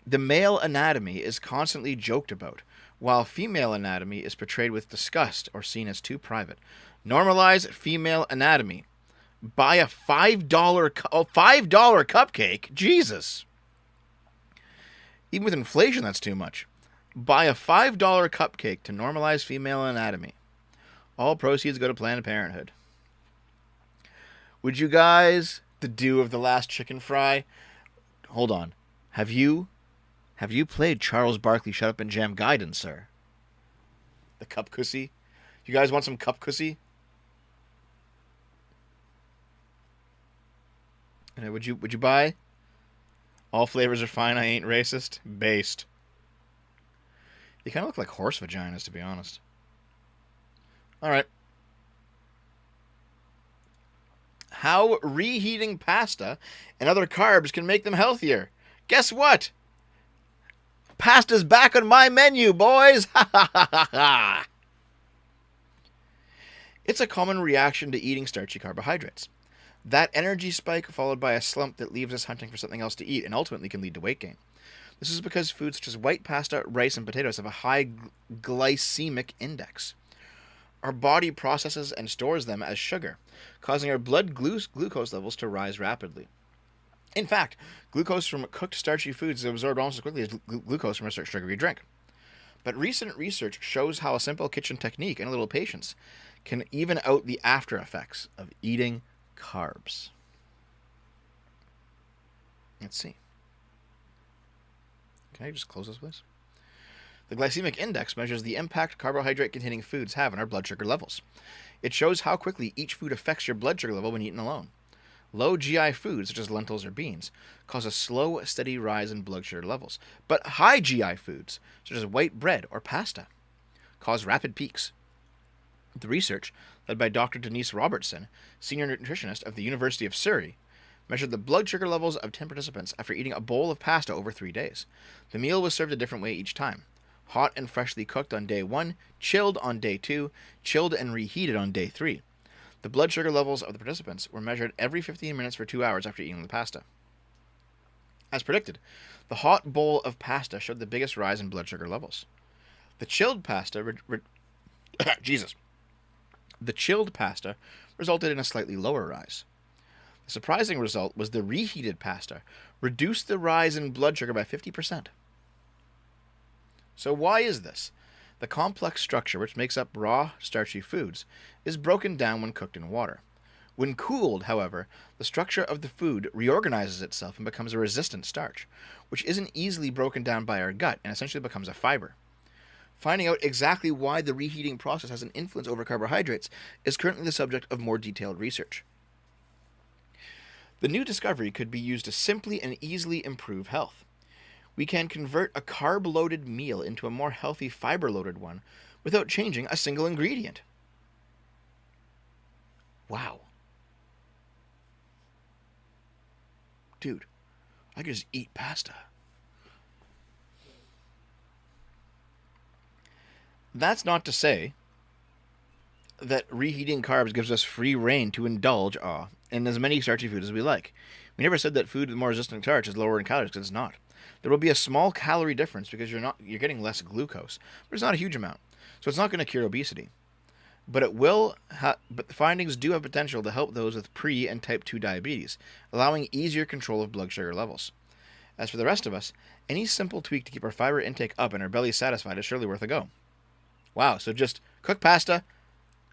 The male anatomy is constantly joked about, while female anatomy is portrayed with disgust or seen as too private. Normalize female anatomy. Buy a $5 cupcake? Jesus. Even with inflation, that's too much. Buy a $5 cupcake to normalize female anatomy. All proceeds go to Planned Parenthood. Would you guys, the do of the last chicken fry? Hold on. Have you played Charles Barkley Shut Up and Jam Gaiden, sir? The cup cussy? You guys want some cup cussy? Would you buy? All flavors are fine, I ain't racist. Based. They kind of look like horse vaginas, to be honest. Alright. How reheating pasta and other carbs can make them healthier. Guess what? Pasta's back on my menu, boys! Ha ha ha ha ha! It's a common reaction to eating starchy carbohydrates. That energy spike followed by a slump that leaves us hunting for something else to eat and ultimately can lead to weight gain. This is because foods such as white pasta, rice, and potatoes have a high glycemic index. Our body processes and stores them as sugar, causing our blood glucose levels to rise rapidly. In fact, glucose from cooked starchy foods is absorbed almost as quickly as glucose from a sugary drink. But recent research shows how a simple kitchen technique and a little patience can even out the after effects of eating carbs. Let's see. Can I just close this, please? The glycemic index measures the impact carbohydrate-containing foods have on our blood sugar levels. It shows how quickly each food affects your blood sugar level when eaten alone. Low GI foods, such as lentils or beans, cause a slow, steady rise in blood sugar levels. But high GI foods, such as white bread or pasta, cause rapid peaks. The research, led by Dr. Denise Robertson, senior nutritionist of the University of Surrey, measured the blood sugar levels of 10 participants after eating a bowl of pasta over 3 days. The meal was served a different way each time. Hot and freshly cooked on day 1, chilled on day 2, chilled and reheated on day 3. The blood sugar levels of the participants were measured every 15 minutes for 2 hours after eating the pasta. As predicted, the hot bowl of pasta showed the biggest rise in blood sugar levels. The chilled pasta The chilled pasta resulted in a slightly lower rise. The surprising result was the reheated pasta reduced the rise in blood sugar by 50%. So why is this? The complex structure which makes up raw, starchy foods is broken down when cooked in water. When cooled, however, the structure of the food reorganizes itself and becomes a resistant starch, which isn't easily broken down by our gut and essentially becomes a fiber. Finding out exactly why the reheating process has an influence over carbohydrates is currently the subject of more detailed research. The new discovery could be used to simply and easily improve health. We can convert a carb-loaded meal into a more healthy fiber-loaded one without changing a single ingredient. Wow. Dude, I could just eat pasta. That's not to say that reheating carbs gives us free rein to indulge in as many starchy foods as we like. We never said that food with more resistant starch is lower in calories, because it's not. There will be a small calorie difference because you're getting less glucose, but it's not a huge amount. So it's not going to cure obesity. But but the findings do have potential to help those with pre and type 2 diabetes, allowing easier control of blood sugar levels. As for the rest of us, any simple tweak to keep our fiber intake up and our belly satisfied is surely worth a go. Wow, so just cook pasta,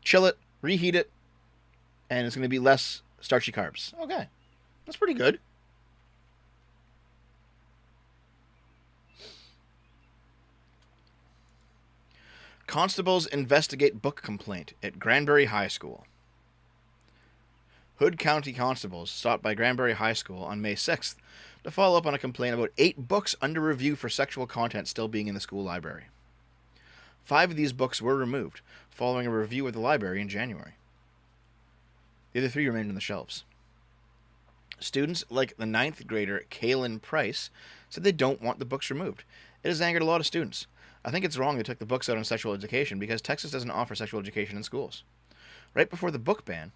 chill it, reheat it, and it's going to be less starchy carbs. Okay, that's pretty good. Constables investigate book complaint at Granbury High School. Hood County constables stopped by Granbury High School on May 6th to follow up on a complaint about 8 books under review for sexual content still being in the school library. 5 of these books were removed following a review of the library in January. The other 3 remained on the shelves. Students like the 9th grader Kaylin Price said they don't want the books removed. It has angered a lot of students. I think it's wrong they took the books out on sexual education because Texas doesn't offer sexual education in schools. Right before the book ban,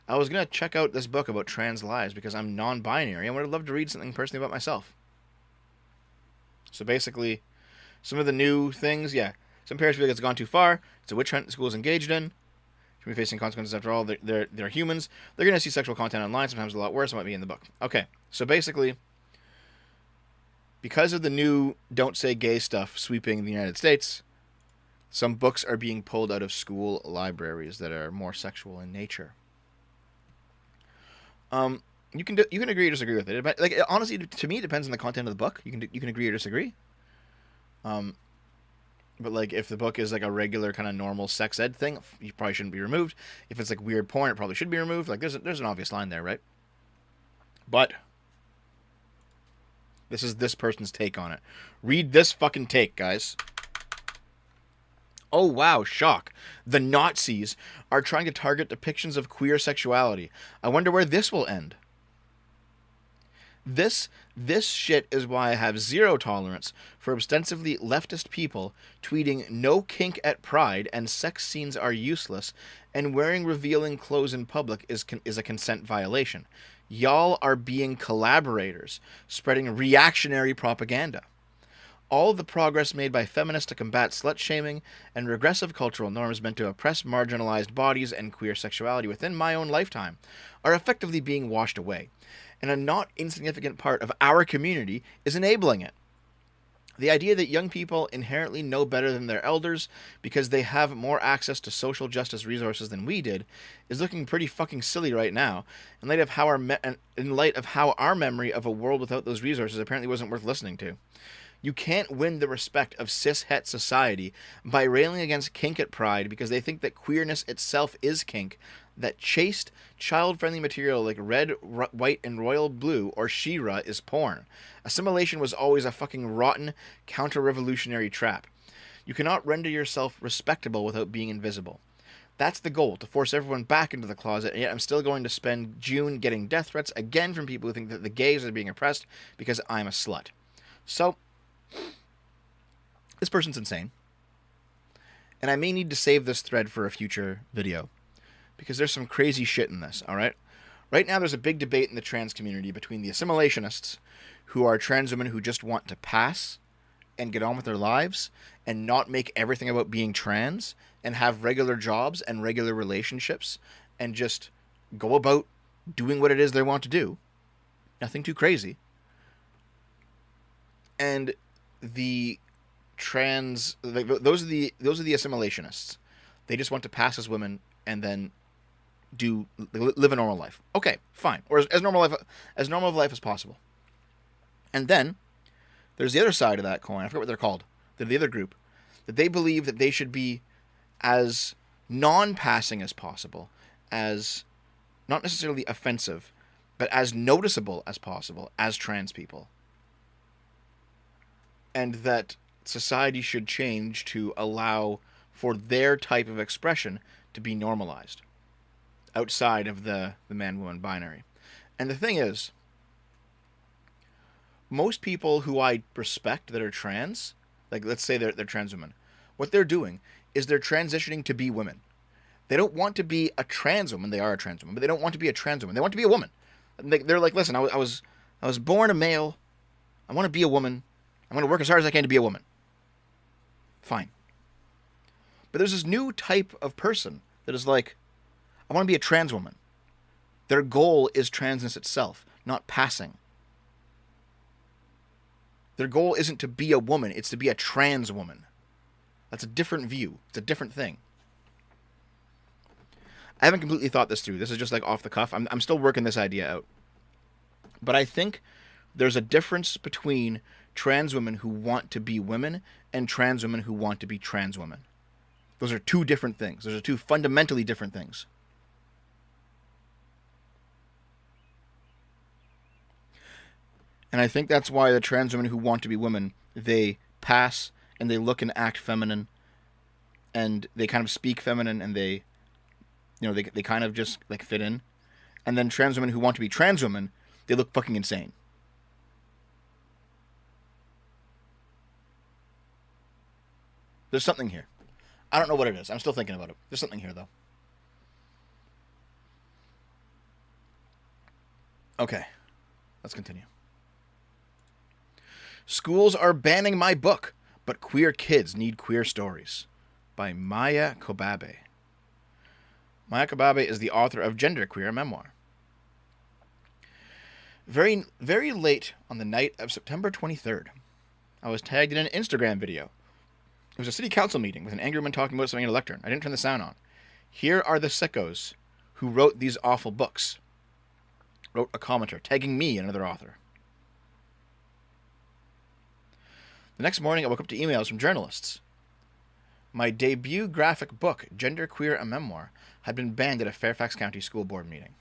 I was going to check out this book about trans lives because I'm non-binary and would have loved to read something personally about myself. So basically, some of the new things, some parents feel like it's gone too far. It's a witch hunt the school is engaged in. Should be facing consequences after all. They're humans. They're going to see sexual content online, sometimes a lot worse. It might be in the book. Okay, so basically, because of the new don't say gay stuff sweeping the United States, some books are being pulled out of school libraries that are more sexual in nature. You can agree or disagree with it. Like, honestly, to me, it depends on the content of the book. You can agree or disagree. But like, if the book is like a regular kind of normal sex ed thing, you probably shouldn't be removed. If it's like weird porn, it probably should be removed. Like, there's an obvious line there, right? But this is this person's take on it. Read this fucking take, guys. Oh wow, shock. The Nazis are trying to target depictions of queer sexuality. I wonder where this will end. This shit is why I have zero tolerance for ostensively leftist people tweeting no kink at Pride and sex scenes are useless and wearing revealing clothes in public is a consent violation. Y'all are being collaborators, spreading reactionary propaganda. All of the progress made by feminists to combat slut-shaming and regressive cultural norms meant to oppress marginalized bodies and queer sexuality within my own lifetime are effectively being washed away, and a not insignificant part of our community is enabling it. The idea that young people inherently know better than their elders because they have more access to social justice resources than we did is looking pretty fucking silly right now, in light of how our memory of a world without those resources apparently wasn't worth listening to. You can't win the respect of cis-het society by railing against kink at Pride because they think that queerness itself is kink, that chaste, child-friendly material like red, white, and royal blue or She-Ra is porn. Assimilation was always a fucking rotten, counter-revolutionary trap. You cannot render yourself respectable without being invisible. That's the goal, to force everyone back into the closet, and yet I'm still going to spend June getting death threats again from people who think that the gays are being oppressed because I'm a slut. So, this person's insane. And I may need to save this thread for a future video, because there's some crazy shit in this, alright? Right now there's a big debate in the trans community between the assimilationists, who are trans women who just want to pass and get on with their lives, and not make everything about being trans, and have regular jobs and regular relationships, and just go about doing what it is they want to do. Nothing too crazy. And the trans, like, those are the assimilationists. They just want to pass as women and then live a normal life. Okay, fine, or as normal of life as possible. And then there's the other side of that coin. I forget what they're called. They're the other group that they believe that they should be as non-passing as possible, as not necessarily offensive, but as noticeable as possible as trans people. And that society should change to allow for their type of expression to be normalized outside of the man-woman binary. And the thing is, most people who I respect that are trans, like let's say they're trans women, what they're doing is they're transitioning to be women. They don't want to be a trans woman. They are a trans woman, but they don't want to be a trans woman. They want to be a woman. They're like, listen, I was born a male. I want to be a woman. I'm going to work as hard as I can to be a woman. Fine. But there's this new type of person that is like, I want to be a trans woman. Their goal is transness itself, not passing. Their goal isn't to be a woman, it's to be a trans woman. That's a different view. It's a different thing. I haven't completely thought this through. This is just like off the cuff. I'm still working this idea out. But I think there's a difference between trans women who want to be women and trans women who want to be trans women. Those are two different things. Those are two fundamentally different things. And I think that's why the trans women who want to be women, they pass and they look and act feminine, and they kind of speak feminine, and they kind of just like fit in. And then trans women who want to be trans women, they look fucking insane. There's something here. I don't know what it is. I'm still thinking about it. There's something here, though. Okay. Let's continue. Schools are banning my book, but queer kids need queer stories. By Maya Kobabe. Maya Kobabe is the author of Genderqueer, a memoir. Very, very late on the night of September 23rd, I was tagged in an Instagram video. It was a city council meeting with an angry woman talking about something in a lectern. I didn't turn the sound on. Here are the sickos who wrote these awful books. Wrote a commenter, tagging me and another author. The next morning, I woke up to emails from journalists. My debut graphic book, Genderqueer, a memoir, had been banned at a Fairfax County School Board meeting.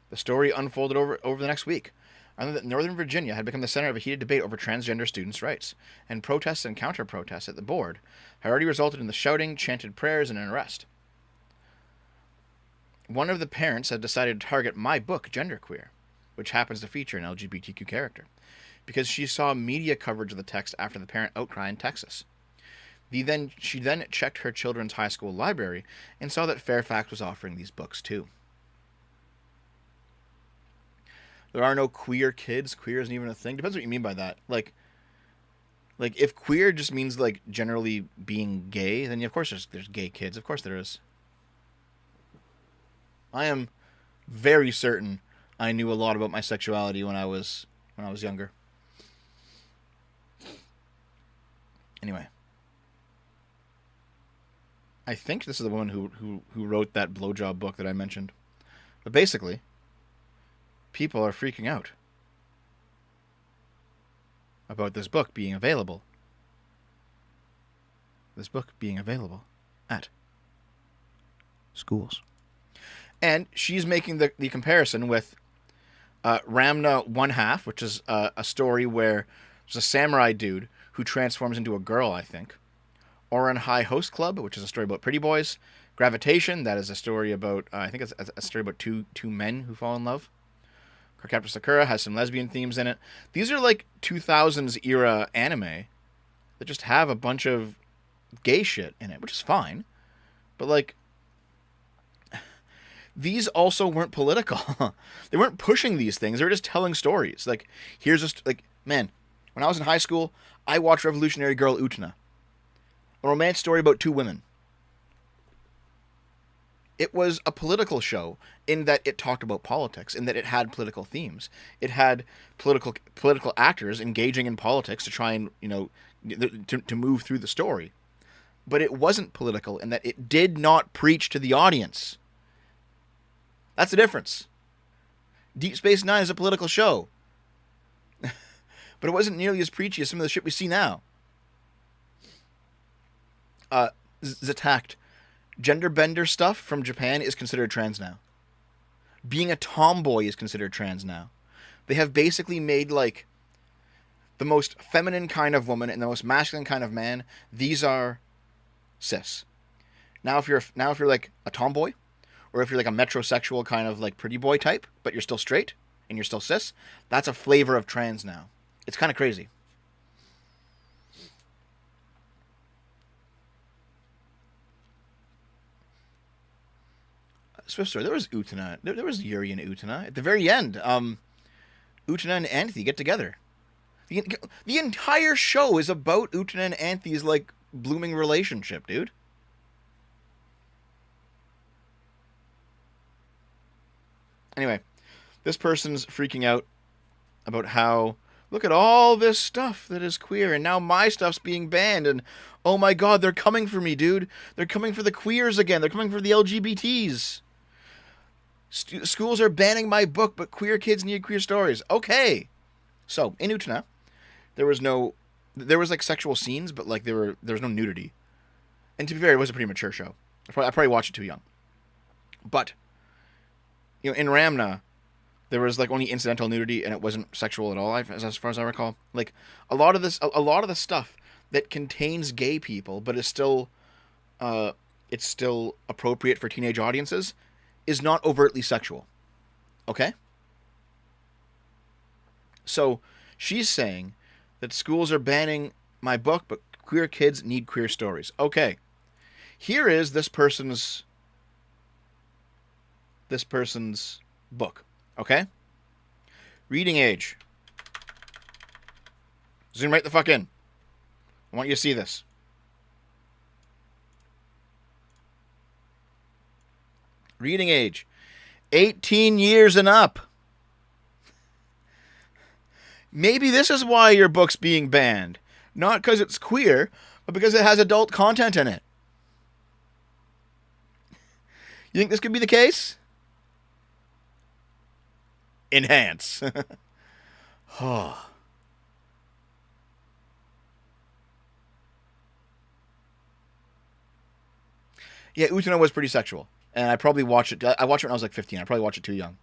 The story unfolded over the next week. I learned that Northern Virginia had become the center of a heated debate over transgender students' rights, and protests and counter-protests at the board had already resulted in the shouting, chanted prayers, and an arrest. One of the parents had decided to target my book, Genderqueer, which happens to feature an LGBTQ character, because she saw media coverage of the text after the parent outcry in Texas. She then checked her children's high school library and saw that Fairfax was offering these books too. There are no queer kids. Queer isn't even a thing. Depends what you mean by that. Like if queer just means like generally being gay, then of course there's gay kids. Of course there is. I am very certain I knew a lot about my sexuality when I was younger. Anyway, I think this is the woman who wrote that blowjob book that I mentioned. But basically, people are freaking out about this book being available. This book being available at schools. And she's making the comparison with Ramna One Half, which is a story where there's a samurai dude who transforms into a girl, I think. Oran High Host Club, which is a story about pretty boys. Gravitation, that is a story about, I think it's a story about two men who fall in love. Cardcaptor Sakura has some lesbian themes in it. These are like 2000s era anime that just have a bunch of gay shit in it, which is fine. But like, these also weren't political. They weren't pushing these things. They were just telling stories. Like, here's just like, man, when I was in high school, I watched Revolutionary Girl Utena, a romance story about two women. It was a political show in that it talked about politics, in that it had political themes. It had political actors engaging in politics to try and, to move through the story. But it wasn't political in that it did not preach to the audience. That's the difference. Deep Space Nine is a political show. But it wasn't nearly as preachy as some of the shit we see now. Zatact. Gender bender stuff from Japan is considered trans now. Being a tomboy is considered trans now. They have basically made, like, the most feminine kind of woman and the most masculine kind of man. These are cis. Now if you're like a tomboy, or if you're like a metrosexual kind of like pretty boy type, but you're still straight and you're still cis, that's a flavor of trans now. It's kind of crazy. Swift story. There was Utena. There was Yuri and Utena. At the very end, Utena and Anthe get together. The entire show is about Utena and Anthe's like blooming relationship, dude. Anyway, this person's freaking out about how, look at all this stuff that is queer, and now my stuff's being banned, and oh my god, they're coming for me, dude. They're coming for the queers again. They're coming for the LGBTs. Schools are banning my book, but queer kids need queer stories. Okay. So, in Utena, there was like sexual scenes, but like there was no nudity. And to be fair, it was a pretty mature show. I probably watched it too young. But in Ramna, there was like only incidental nudity, and it wasn't sexual at all, as far as I recall. Like a lot of the stuff that contains gay people, but is still, it's still appropriate for teenage audiences, is not overtly sexual. Okay. So she's saying that schools are banning my book, but queer kids need queer stories. Okay. Here is this person's book. Okay? Reading age. Zoom right the fuck in. I want you to see this. Reading age. 18 years and up. Maybe this is why your book's being banned. Not because it's queer, but because it has adult content in it. You think this could be the case? Enhance. Oh. Yeah, Utano was pretty sexual. And I probably watched it. I watched it when I was like 15. I probably watched it too young.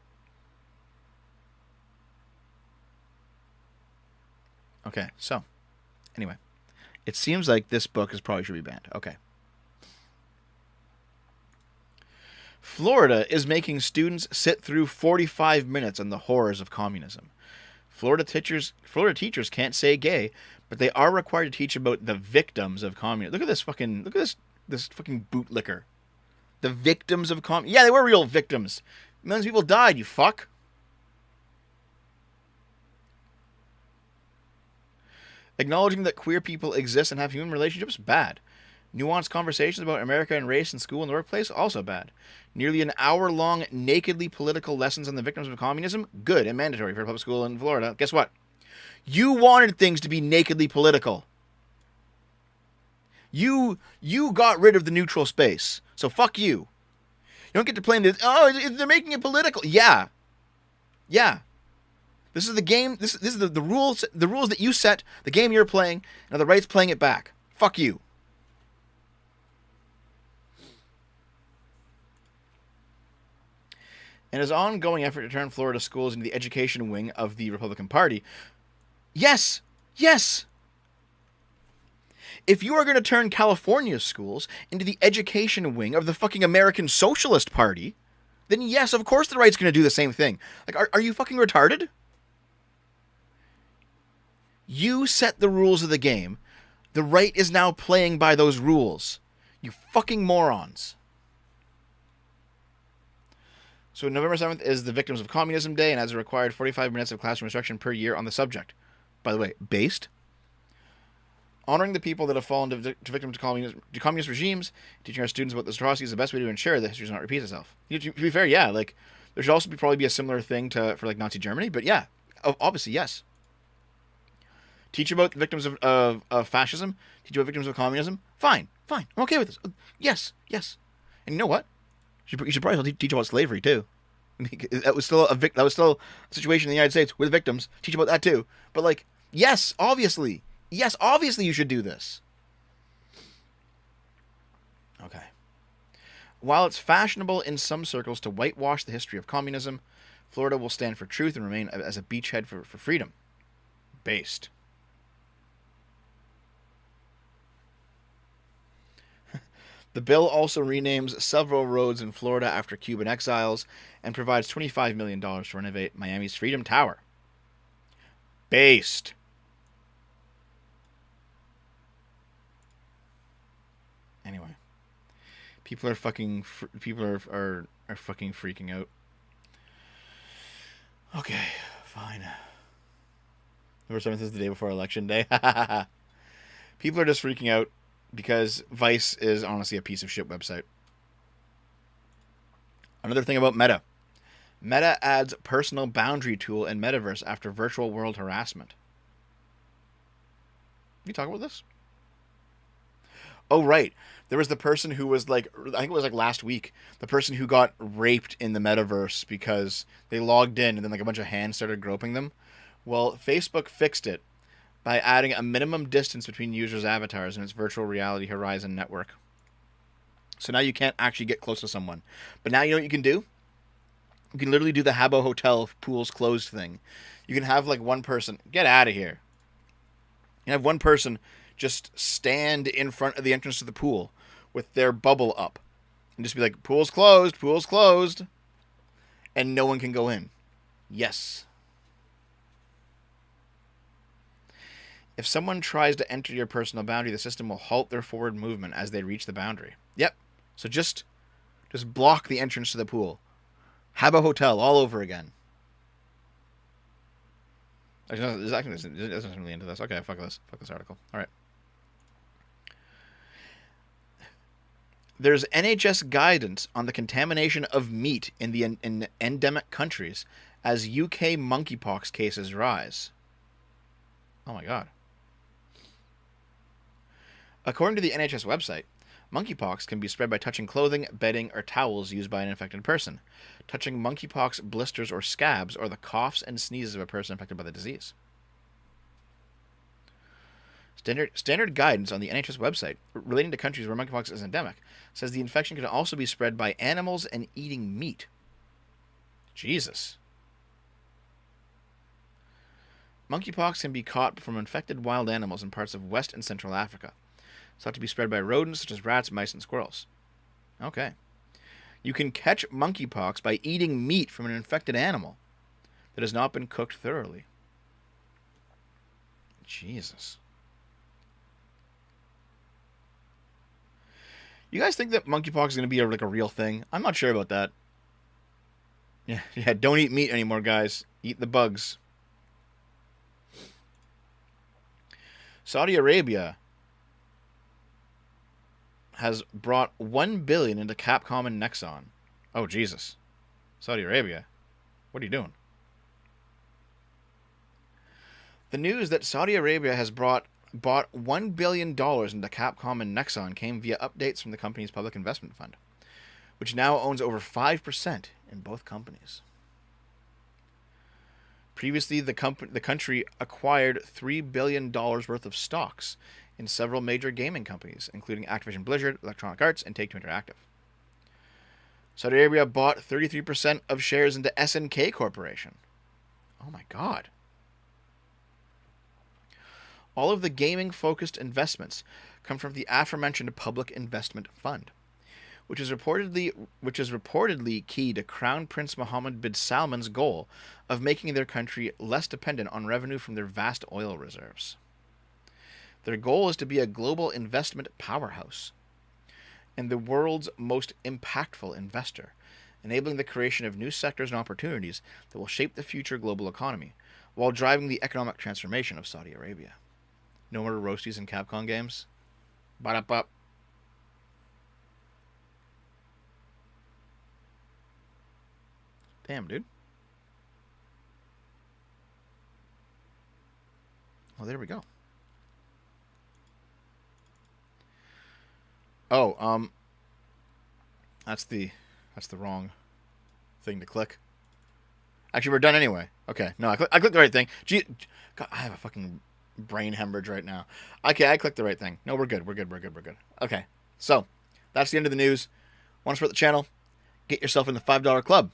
Okay, so. Anyway. It seems like this book probably should be banned. Okay. Florida is making students sit through 45 minutes on the horrors of communism. Florida teachers can't say gay, but they are required to teach about the victims of communism. Look at this fucking bootlicker. The victims of communism. Yeah, they were real victims. Millions of people died, you fuck. Acknowledging that queer people exist and have human relationships, bad. Nuanced conversations about America and race in school and the workplace, also bad. Nearly an hour-long, nakedly political lessons on the victims of communism, good and mandatory for a public school in Florida. Guess what? You wanted things to be nakedly political. You got rid of the neutral space, so fuck you. You don't get to play this. Oh, they're making it political. Yeah. This is the game. This is the rules. The rules that you set. The game you're playing. And the right's playing it back. Fuck you. And his ongoing effort to turn Florida schools into the education wing of the Republican Party. Yes. If you are going to turn California's schools into the education wing of the fucking American Socialist Party, then yes, of course the right's going to do the same thing. Like, are you fucking retarded? You set the rules of the game. The right is now playing by those rules. You fucking morons. So November 7th is the Victims of Communism Day and has a required 45 minutes of classroom instruction per year on the subject. By the way, based. Honoring the people that have fallen to victims to communist regimes, teaching our students about this atrocity is the best way to ensure that history does not repeat itself. To be fair, yeah, like, there should also probably be a similar thing for like Nazi Germany, but yeah, obviously, yes. Teach about the victims of fascism, teach about victims of communism, fine, I'm okay with this. Yes. And you know what? You should probably teach about slavery too. That was still a situation in the United States with victims. Teach about that too. But like, yes, obviously you should do this. Okay. While it's fashionable in some circles to whitewash the history of communism, Florida will stand for truth and remain as a beachhead for freedom. Based. The bill also renames several roads in Florida after Cuban exiles and provides $25 million to renovate Miami's Freedom Tower. Based. Anyway, people are fucking are fucking freaking out. Okay, fine. November 7th is the day before Election Day. People are just freaking out because Vice is honestly a piece of shit website. Another thing about Meta. Meta adds personal boundary tool in Metaverse after virtual world harassment. Can you talk about this? Oh, right. There was the person who was like, I think it was like last week, the person who got raped in the Metaverse because they logged in and then like a bunch of hands started groping them. Well, Facebook fixed it by adding a minimum distance between users' avatars in its virtual reality Horizon network. So now you can't actually get close to someone. But now you know what you can do? You can literally do the Habbo Hotel pools closed thing. You can have like one person get out of here. You have one person just stand in front of the entrance to the pool with their bubble up and just be like, pool's closed, and no one can go in. Yes. If someone tries to enter your personal boundary, the system will halt their forward movement as they reach the boundary. Yep. So just block the entrance to the pool. Habbo Hotel all over again. There's nothing really into this. Okay, fuck this. Fuck this article. All right. There's NHS guidance on the contamination of meat in the in endemic countries as UK monkeypox cases rise. Oh my god. According to the NHS website, monkeypox can be spread by touching clothing, bedding, or towels used by an infected person, touching monkeypox blisters or scabs, or the coughs and sneezes of a person infected by the disease. Standard guidance on the NHS website relating to countries where monkeypox is endemic says the infection can also be spread by animals and eating meat. Jesus. Monkeypox can be caught from infected wild animals in parts of West and Central Africa. It's thought to be spread by rodents such as rats, mice, and squirrels. Okay. You can catch monkeypox by eating meat from an infected animal that has not been cooked thoroughly. Jesus. You guys think that monkeypox is going to be a real thing? I'm not sure about that. Yeah, don't eat meat anymore, guys. Eat the bugs. Saudi Arabia has brought $1 billion into Capcom and Nexon. Oh, Jesus. Saudi Arabia. What are you doing? The news that Saudi Arabia has bought $1 billion into Capcom and Nexon came via updates from the company's public investment fund, which now owns over 5% in both companies. Previously, the country acquired $3 billion worth of stocks in several major gaming companies, including Activision Blizzard, Electronic Arts, and Take-Two Interactive. Saudi Arabia bought 33% of shares into SNK Corporation. Oh my god. All of the gaming-focused investments come from the aforementioned Public Investment Fund, which is reportedly key to Crown Prince Mohammed bin Salman's goal of making their country less dependent on revenue from their vast oil reserves. Their goal is to be a global investment powerhouse and the world's most impactful investor, enabling the creation of new sectors and opportunities that will shape the future global economy while driving the economic transformation of Saudi Arabia. No more roasties in Capcom games? Ba-da-ba. Damn, dude. Well, there we go. Oh, that's the wrong thing to click. Actually, we're done anyway. Okay, no, I clicked the right thing. Gee, God, I have a fucking brain hemorrhage right now. Okay, I clicked the right thing. No, we're good. Okay, so that's the end of the news. Want to support the channel? Get yourself in the $5 club.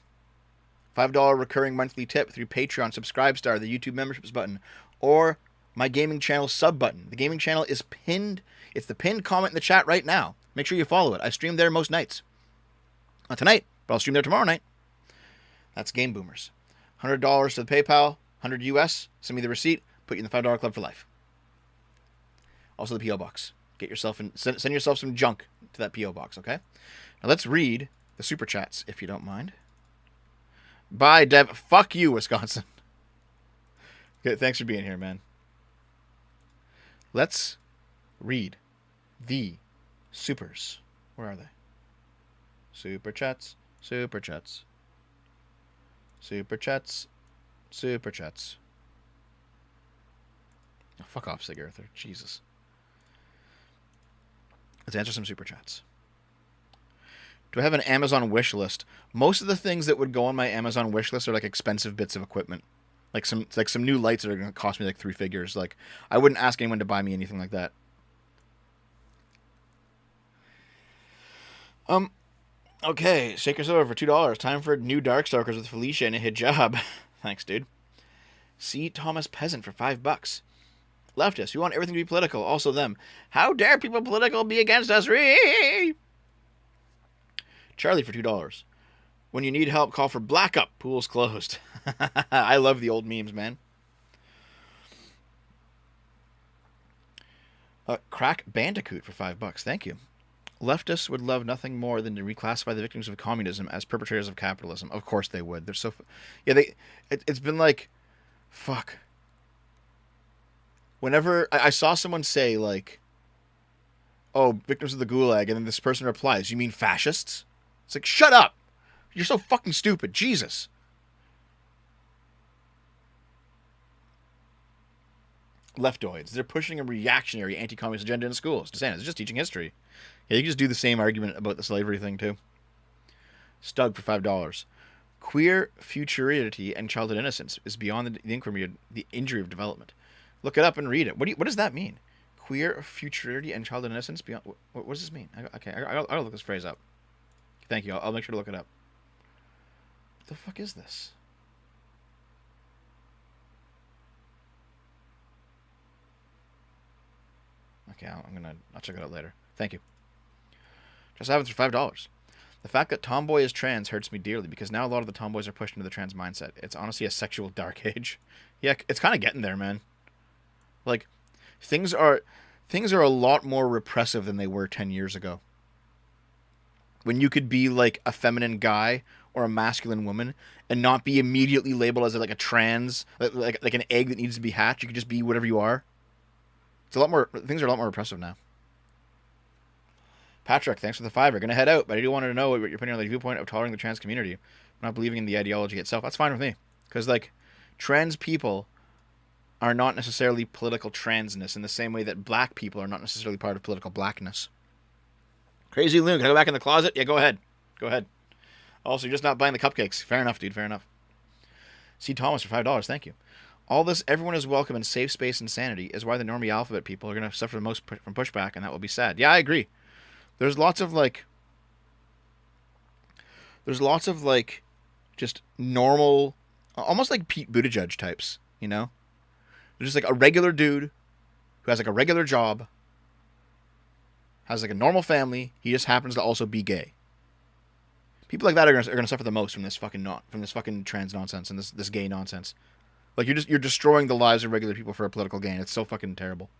$5 recurring monthly tip through Patreon, Subscribestar, the YouTube memberships button, or my gaming channel sub button. The gaming channel is pinned. It's the pinned comment in the chat right now. Make sure you follow it. I stream there most nights. Not tonight, but I'll stream there tomorrow night. That's Game Boomers. $100 to the PayPal, $100 US. Send me the receipt. Put you in the $5 club for life. Also the PO box. Get yourself in. Send yourself some junk to that PO box. Okay. Now let's read the super chats if you don't mind. Bye, Dev. Fuck you, Wisconsin. Okay, thanks for being here, man. Let's read the supers. Where are they? Super chats. Super chats. Super chats. Super chats. Oh, fuck off, Sig Arthur. Jesus. Let's answer some super chats. Do I have an Amazon wish list? Most of the things that would go on my Amazon wish list are like expensive bits of equipment. Like some new lights that are going to cost me like 3 figures. Like, I wouldn't ask anyone to buy me anything like that. Um. Okay, Shaker Silver for $2. Time for new Darkstalkers with Felicia and a hijab. Thanks, dude. C. Thomas Peasant for $5. Leftists, we want everything to be political. Also them. How dare people political be against us? Charlie for $2. When you need help, call for Black Up. Pool's closed. I love the old memes, man. Crack Bandicoot for $5. Thank you. Leftists would love nothing more than to reclassify the victims of communism as perpetrators of capitalism. Of course they would. They're so... Yeah, it's been like... Fuck. Whenever... I saw someone say, like... Oh, victims of the Gulag, and then this person replies, you mean fascists? It's like, shut up! You're so fucking stupid. Jesus. Leftoids. They're pushing a reactionary anti-communist agenda in schools. DeSantis is just teaching history. Yeah, you can just do the same argument about the slavery thing, too. Stug for $5. Queer futurity and childhood innocence is beyond the injury of development. Look it up and read it. What does that mean? Queer futurity and childhood innocence beyond... What does this mean? I'll look this phrase up. Thank you. I'll make sure to look it up. What the fuck is this? Okay, I'll check it out later. Thank you. Just having for $5. The fact that tomboy is trans hurts me dearly because now a lot of the tomboys are pushed into the trans mindset. It's honestly a sexual dark age. Yeah, it's kind of getting there, man. Like, things are a lot more repressive than they were 10 years ago. When you could be like a feminine guy or a masculine woman and not be immediately labeled as like a trans, like an egg that needs to be hatched. You could just be whatever you are. Things are a lot more repressive now. Patrick, thanks for the $5. Gonna head out, but I do want to know what your opinion on the viewpoint of tolerating the trans community, not believing in the ideology itself. That's fine with me, because like, trans people are not necessarily political transness in the same way that black people are not necessarily part of political blackness. Crazy Loon, can I go back in the closet? Yeah, go ahead. Go ahead. Also, you're just not buying the cupcakes. Fair enough, dude. Fair enough. C. Thomas for $5. Thank you. All this, everyone is welcome in safe space insanity is why the normie alphabet people are going to suffer the most from pushback, and that will be sad. Yeah, I agree. There's lots of just normal, almost like Pete Buttigieg types, you know? They're just like a regular dude who has like a regular job, has like a normal family. He just happens to also be gay. People like that are going to suffer the most from this fucking trans nonsense and this gay nonsense. Like you're destroying the lives of regular people for a political gain. It's so fucking terrible.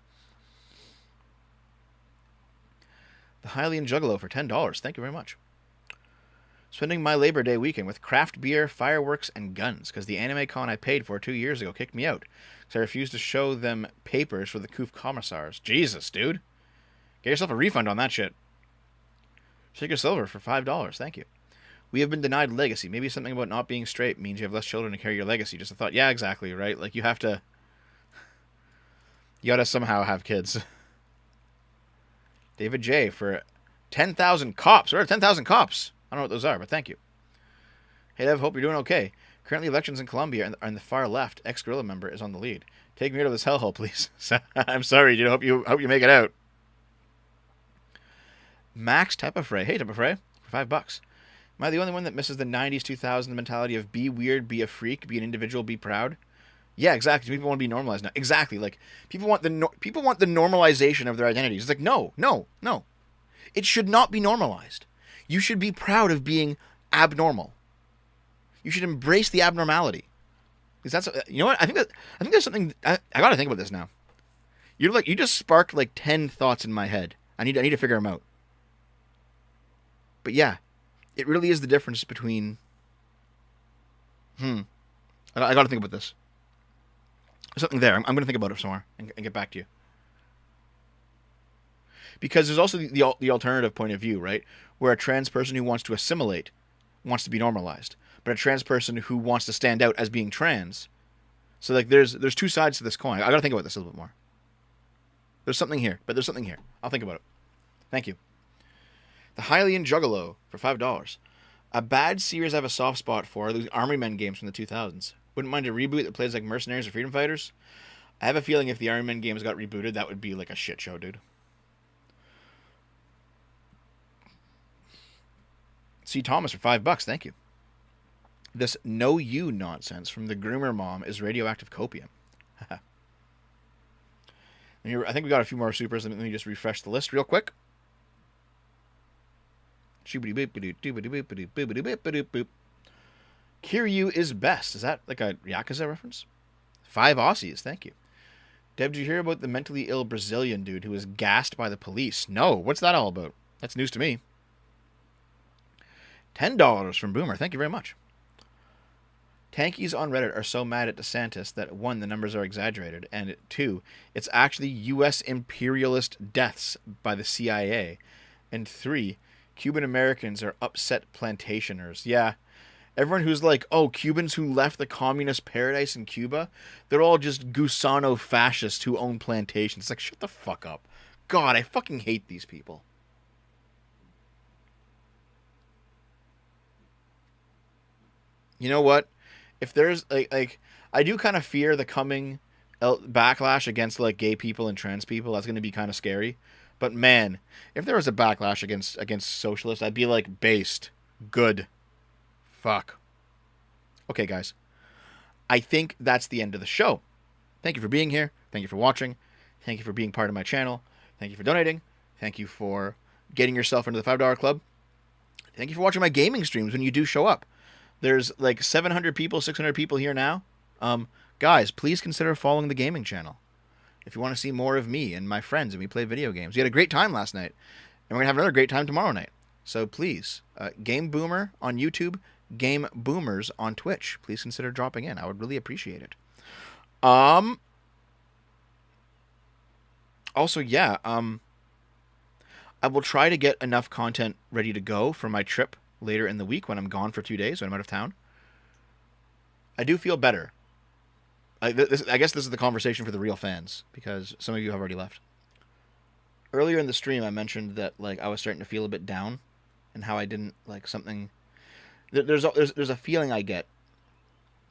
The Hylian Juggalo for $10. Thank you very much. Spending my Labor Day weekend with craft beer, fireworks, and guns because the anime con I paid for 2 years ago kicked me out because I refused to show them papers for the Kuf Commissars. Jesus, dude. Get yourself a refund on that shit. Shaker Silver for $5. Thank you. We have been denied legacy. Maybe something about not being straight means you have less children to carry your legacy. Just a thought. Yeah, exactly, right? Like, you gotta somehow have kids. David J. for 10,000 cops. What are 10,000 cops? I don't know what those are, but thank you. Hey, Dev, hope you're doing okay. Currently, elections in Colombia and the far left ex-guerrilla member is on the lead. Take me out of this hellhole, please. I'm sorry, dude. Hope you make it out. Max Tepafray. Hey, Tepafray. For $5. Am I the only one that misses the 90s, 2000s mentality of be weird, be a freak, be an individual, be proud? Yeah, exactly. People want to be normalized now. Exactly. Like, people want the normalization of their identities. It's like, no. It should not be normalized. You should be proud of being abnormal. You should embrace the abnormality. Because that's, you know what? I think there's something, I got to think about this now. You just sparked like 10 thoughts in my head. I need to figure them out. But yeah, it really is the difference between, I got to think about this. There's something there. I'm going to think about it some more and get back to you. Because there's also the alternative point of view, right? Where a trans person who wants to assimilate wants to be normalized, but a trans person who wants to stand out as being trans. So like there's two sides to this coin. I got to think about this a little bit more. There's something here. I'll think about it. Thank you. The Hylian Juggalo for $5. A bad series I have a soft spot for are those Army Men games from the 2000s. Wouldn't mind a reboot that plays like Mercenaries or Freedom Fighters. I have a feeling if the Army Men games got rebooted, that would be like a shit show, dude. C. Thomas for $5. Thank you. This "no you" nonsense from the groomer mom is radioactive copium. I think we got a few more supers. Let me just refresh the list real quick. Kiryu is best. Is that like a Yakuza reference? 5 Aussies. Thank you. Deb, did you hear about the mentally ill Brazilian dude who was gassed by the police? No. What's that all about? That's news to me. $10 from Boomer. Thank you very much. Tankies on Reddit are so mad at DeSantis that 1, the numbers are exaggerated, and 2, it's actually U.S. imperialist deaths by the CIA, and 3, Cuban Americans are upset plantationers. Yeah, everyone who's like, oh, Cubans who left the communist paradise in Cuba, they're all just Gusano fascists who own plantations. It's like, shut the fuck up. God, I fucking hate these people. You know what? If there's like I do kind of fear the coming backlash against like gay people and trans people. That's going to be kind of scary. But man, if there was a backlash against socialists, I'd be like, based. Good. Fuck. Okay, guys. I think that's the end of the show. Thank you for being here. Thank you for watching. Thank you for being part of my channel. Thank you for donating. Thank you for getting yourself into the $5 club. Thank you for watching my gaming streams when you do show up. There's like 700 people, 600 people here now. Guys, please consider following the gaming channel if you want to see more of me and my friends and we play video games. We had a great time last night, and we're going to have another great time tomorrow night. So please, Game Boomer on YouTube, Game Boomers on Twitch. Please consider dropping in. I would really appreciate it. Also, yeah, I will try to get enough content ready to go for my trip later in the week when I'm gone for 2 days, when I'm out of town. I do feel better. I guess this is the conversation for the real fans, because some of you have already left. Earlier in the stream, I mentioned that like I was starting to feel a bit down, and how I didn't like something. There's a feeling I get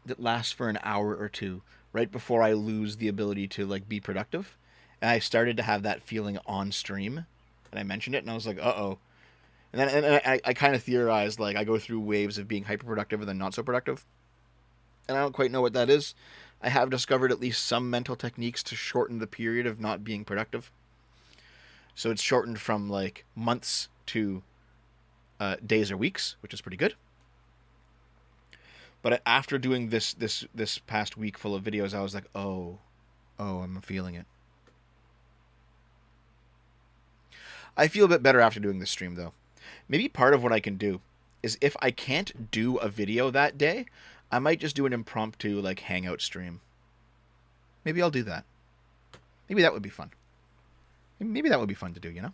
that lasts for an hour or two right before I lose the ability to like be productive, and I started to have that feeling on stream, and I mentioned it, and I was like, uh-oh. And then I kind of theorized, like, I go through waves of being hyper-productive and then not so productive. And I don't quite know what that is. I have discovered at least some mental techniques to shorten the period of not being productive. So it's shortened from, like, months to days or weeks, which is pretty good. But after doing this past week full of videos, I was like, oh, I'm feeling it. I feel a bit better after doing this stream, though. Maybe part of what I can do is if I can't do a video that day, I might just do an impromptu, like, hangout stream. Maybe I'll do that. Maybe that would be fun. Maybe that would be fun to do, you know?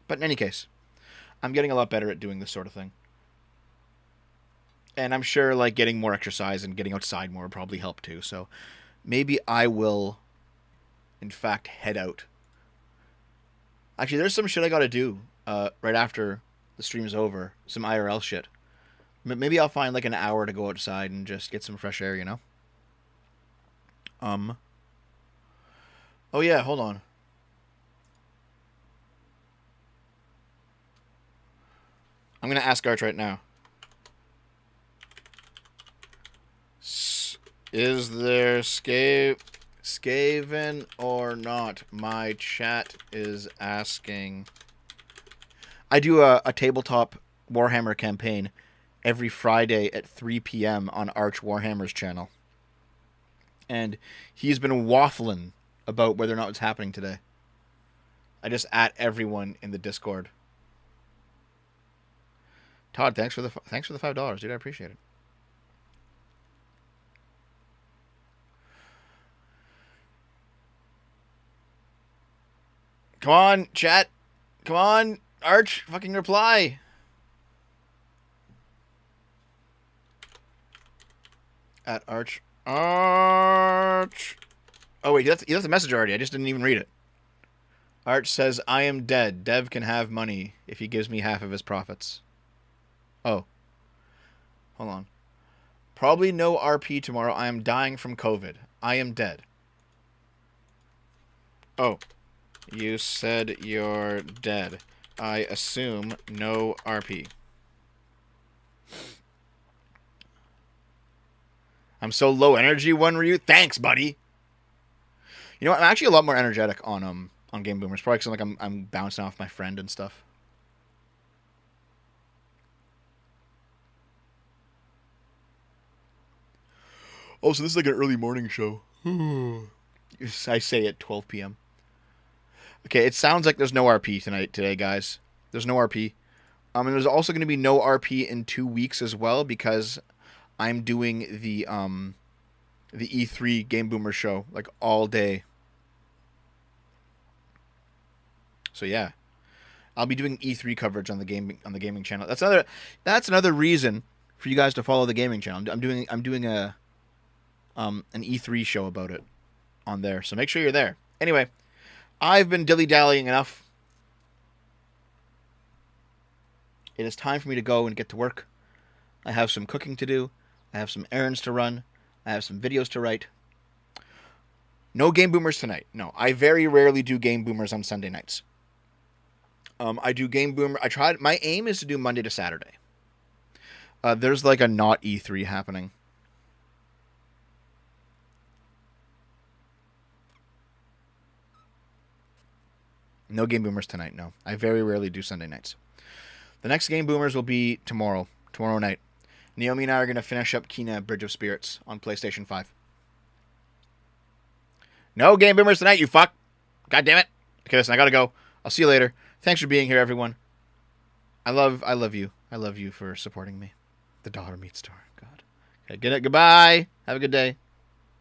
But in any case, I'm getting a lot better at doing this sort of thing. And I'm sure, like, getting more exercise and getting outside more would probably help, too. So maybe I will, in fact, head out. Actually, there's some shit I gotta do right after the stream's over. Some IRL shit. Maybe I'll find like an hour to go outside and just get some fresh air, you know? Oh yeah, hold on. I'm gonna ask Arch right now. Is there Skaven or not? My chat is asking. I do a tabletop Warhammer campaign every Friday at 3 p.m. on Arch Warhammer's channel. And he's been waffling about whether or not it's happening today. I just at everyone in the Discord. Todd, thanks for the $5, dude. I appreciate it. Come on, chat. Come on, Arch. Fucking reply. At Arch. Arch. Oh, wait. You left the message already. I just didn't even read it. Arch says, I am dead. Dev can have money if he gives me half of his profits. Oh. Hold on. Probably no RP tomorrow. I am dying from COVID. I am dead. Oh. You said you're dead. I assume no RP. I'm so low energy, One Ryu. Thanks, buddy. You know what? I'm actually a lot more energetic on Game Boomers. Probably because like I'm bouncing off my friend and stuff. Oh, so this is like an early morning show. I say at 12 p.m. Okay, it sounds like there's no RP today, guys. There's no RP. And there's also going to be no RP in 2 weeks as well because I'm doing the E3 Game Boomer show like all day. So yeah, I'll be doing E3 coverage on the gaming channel. That's another reason for you guys to follow the gaming channel. I'm doing a an E3 show about it on there. So make sure you're there. Anyway, I've been dilly-dallying enough. It is time for me to go and get to work. I have some cooking to do. I have some errands to run. I have some videos to write. No Game Boomers tonight. No, I very rarely do Game Boomers on Sunday nights. I do Game Boomer. My aim is to do Monday to Saturday. There's like a not E3 happening. No Game Boomers tonight, no. I very rarely do Sunday nights. The next Game Boomers will be tomorrow night. Naomi and I are going to finish up Kena Bridge of Spirits on PlayStation 5. No Game Boomers tonight, you fuck. God damn it. Okay, listen, I gotta go. I'll see you later. Thanks for being here, everyone. I love you. I love you for supporting me. The Dollar Meat Store. God. Okay, goodbye. Have a good day.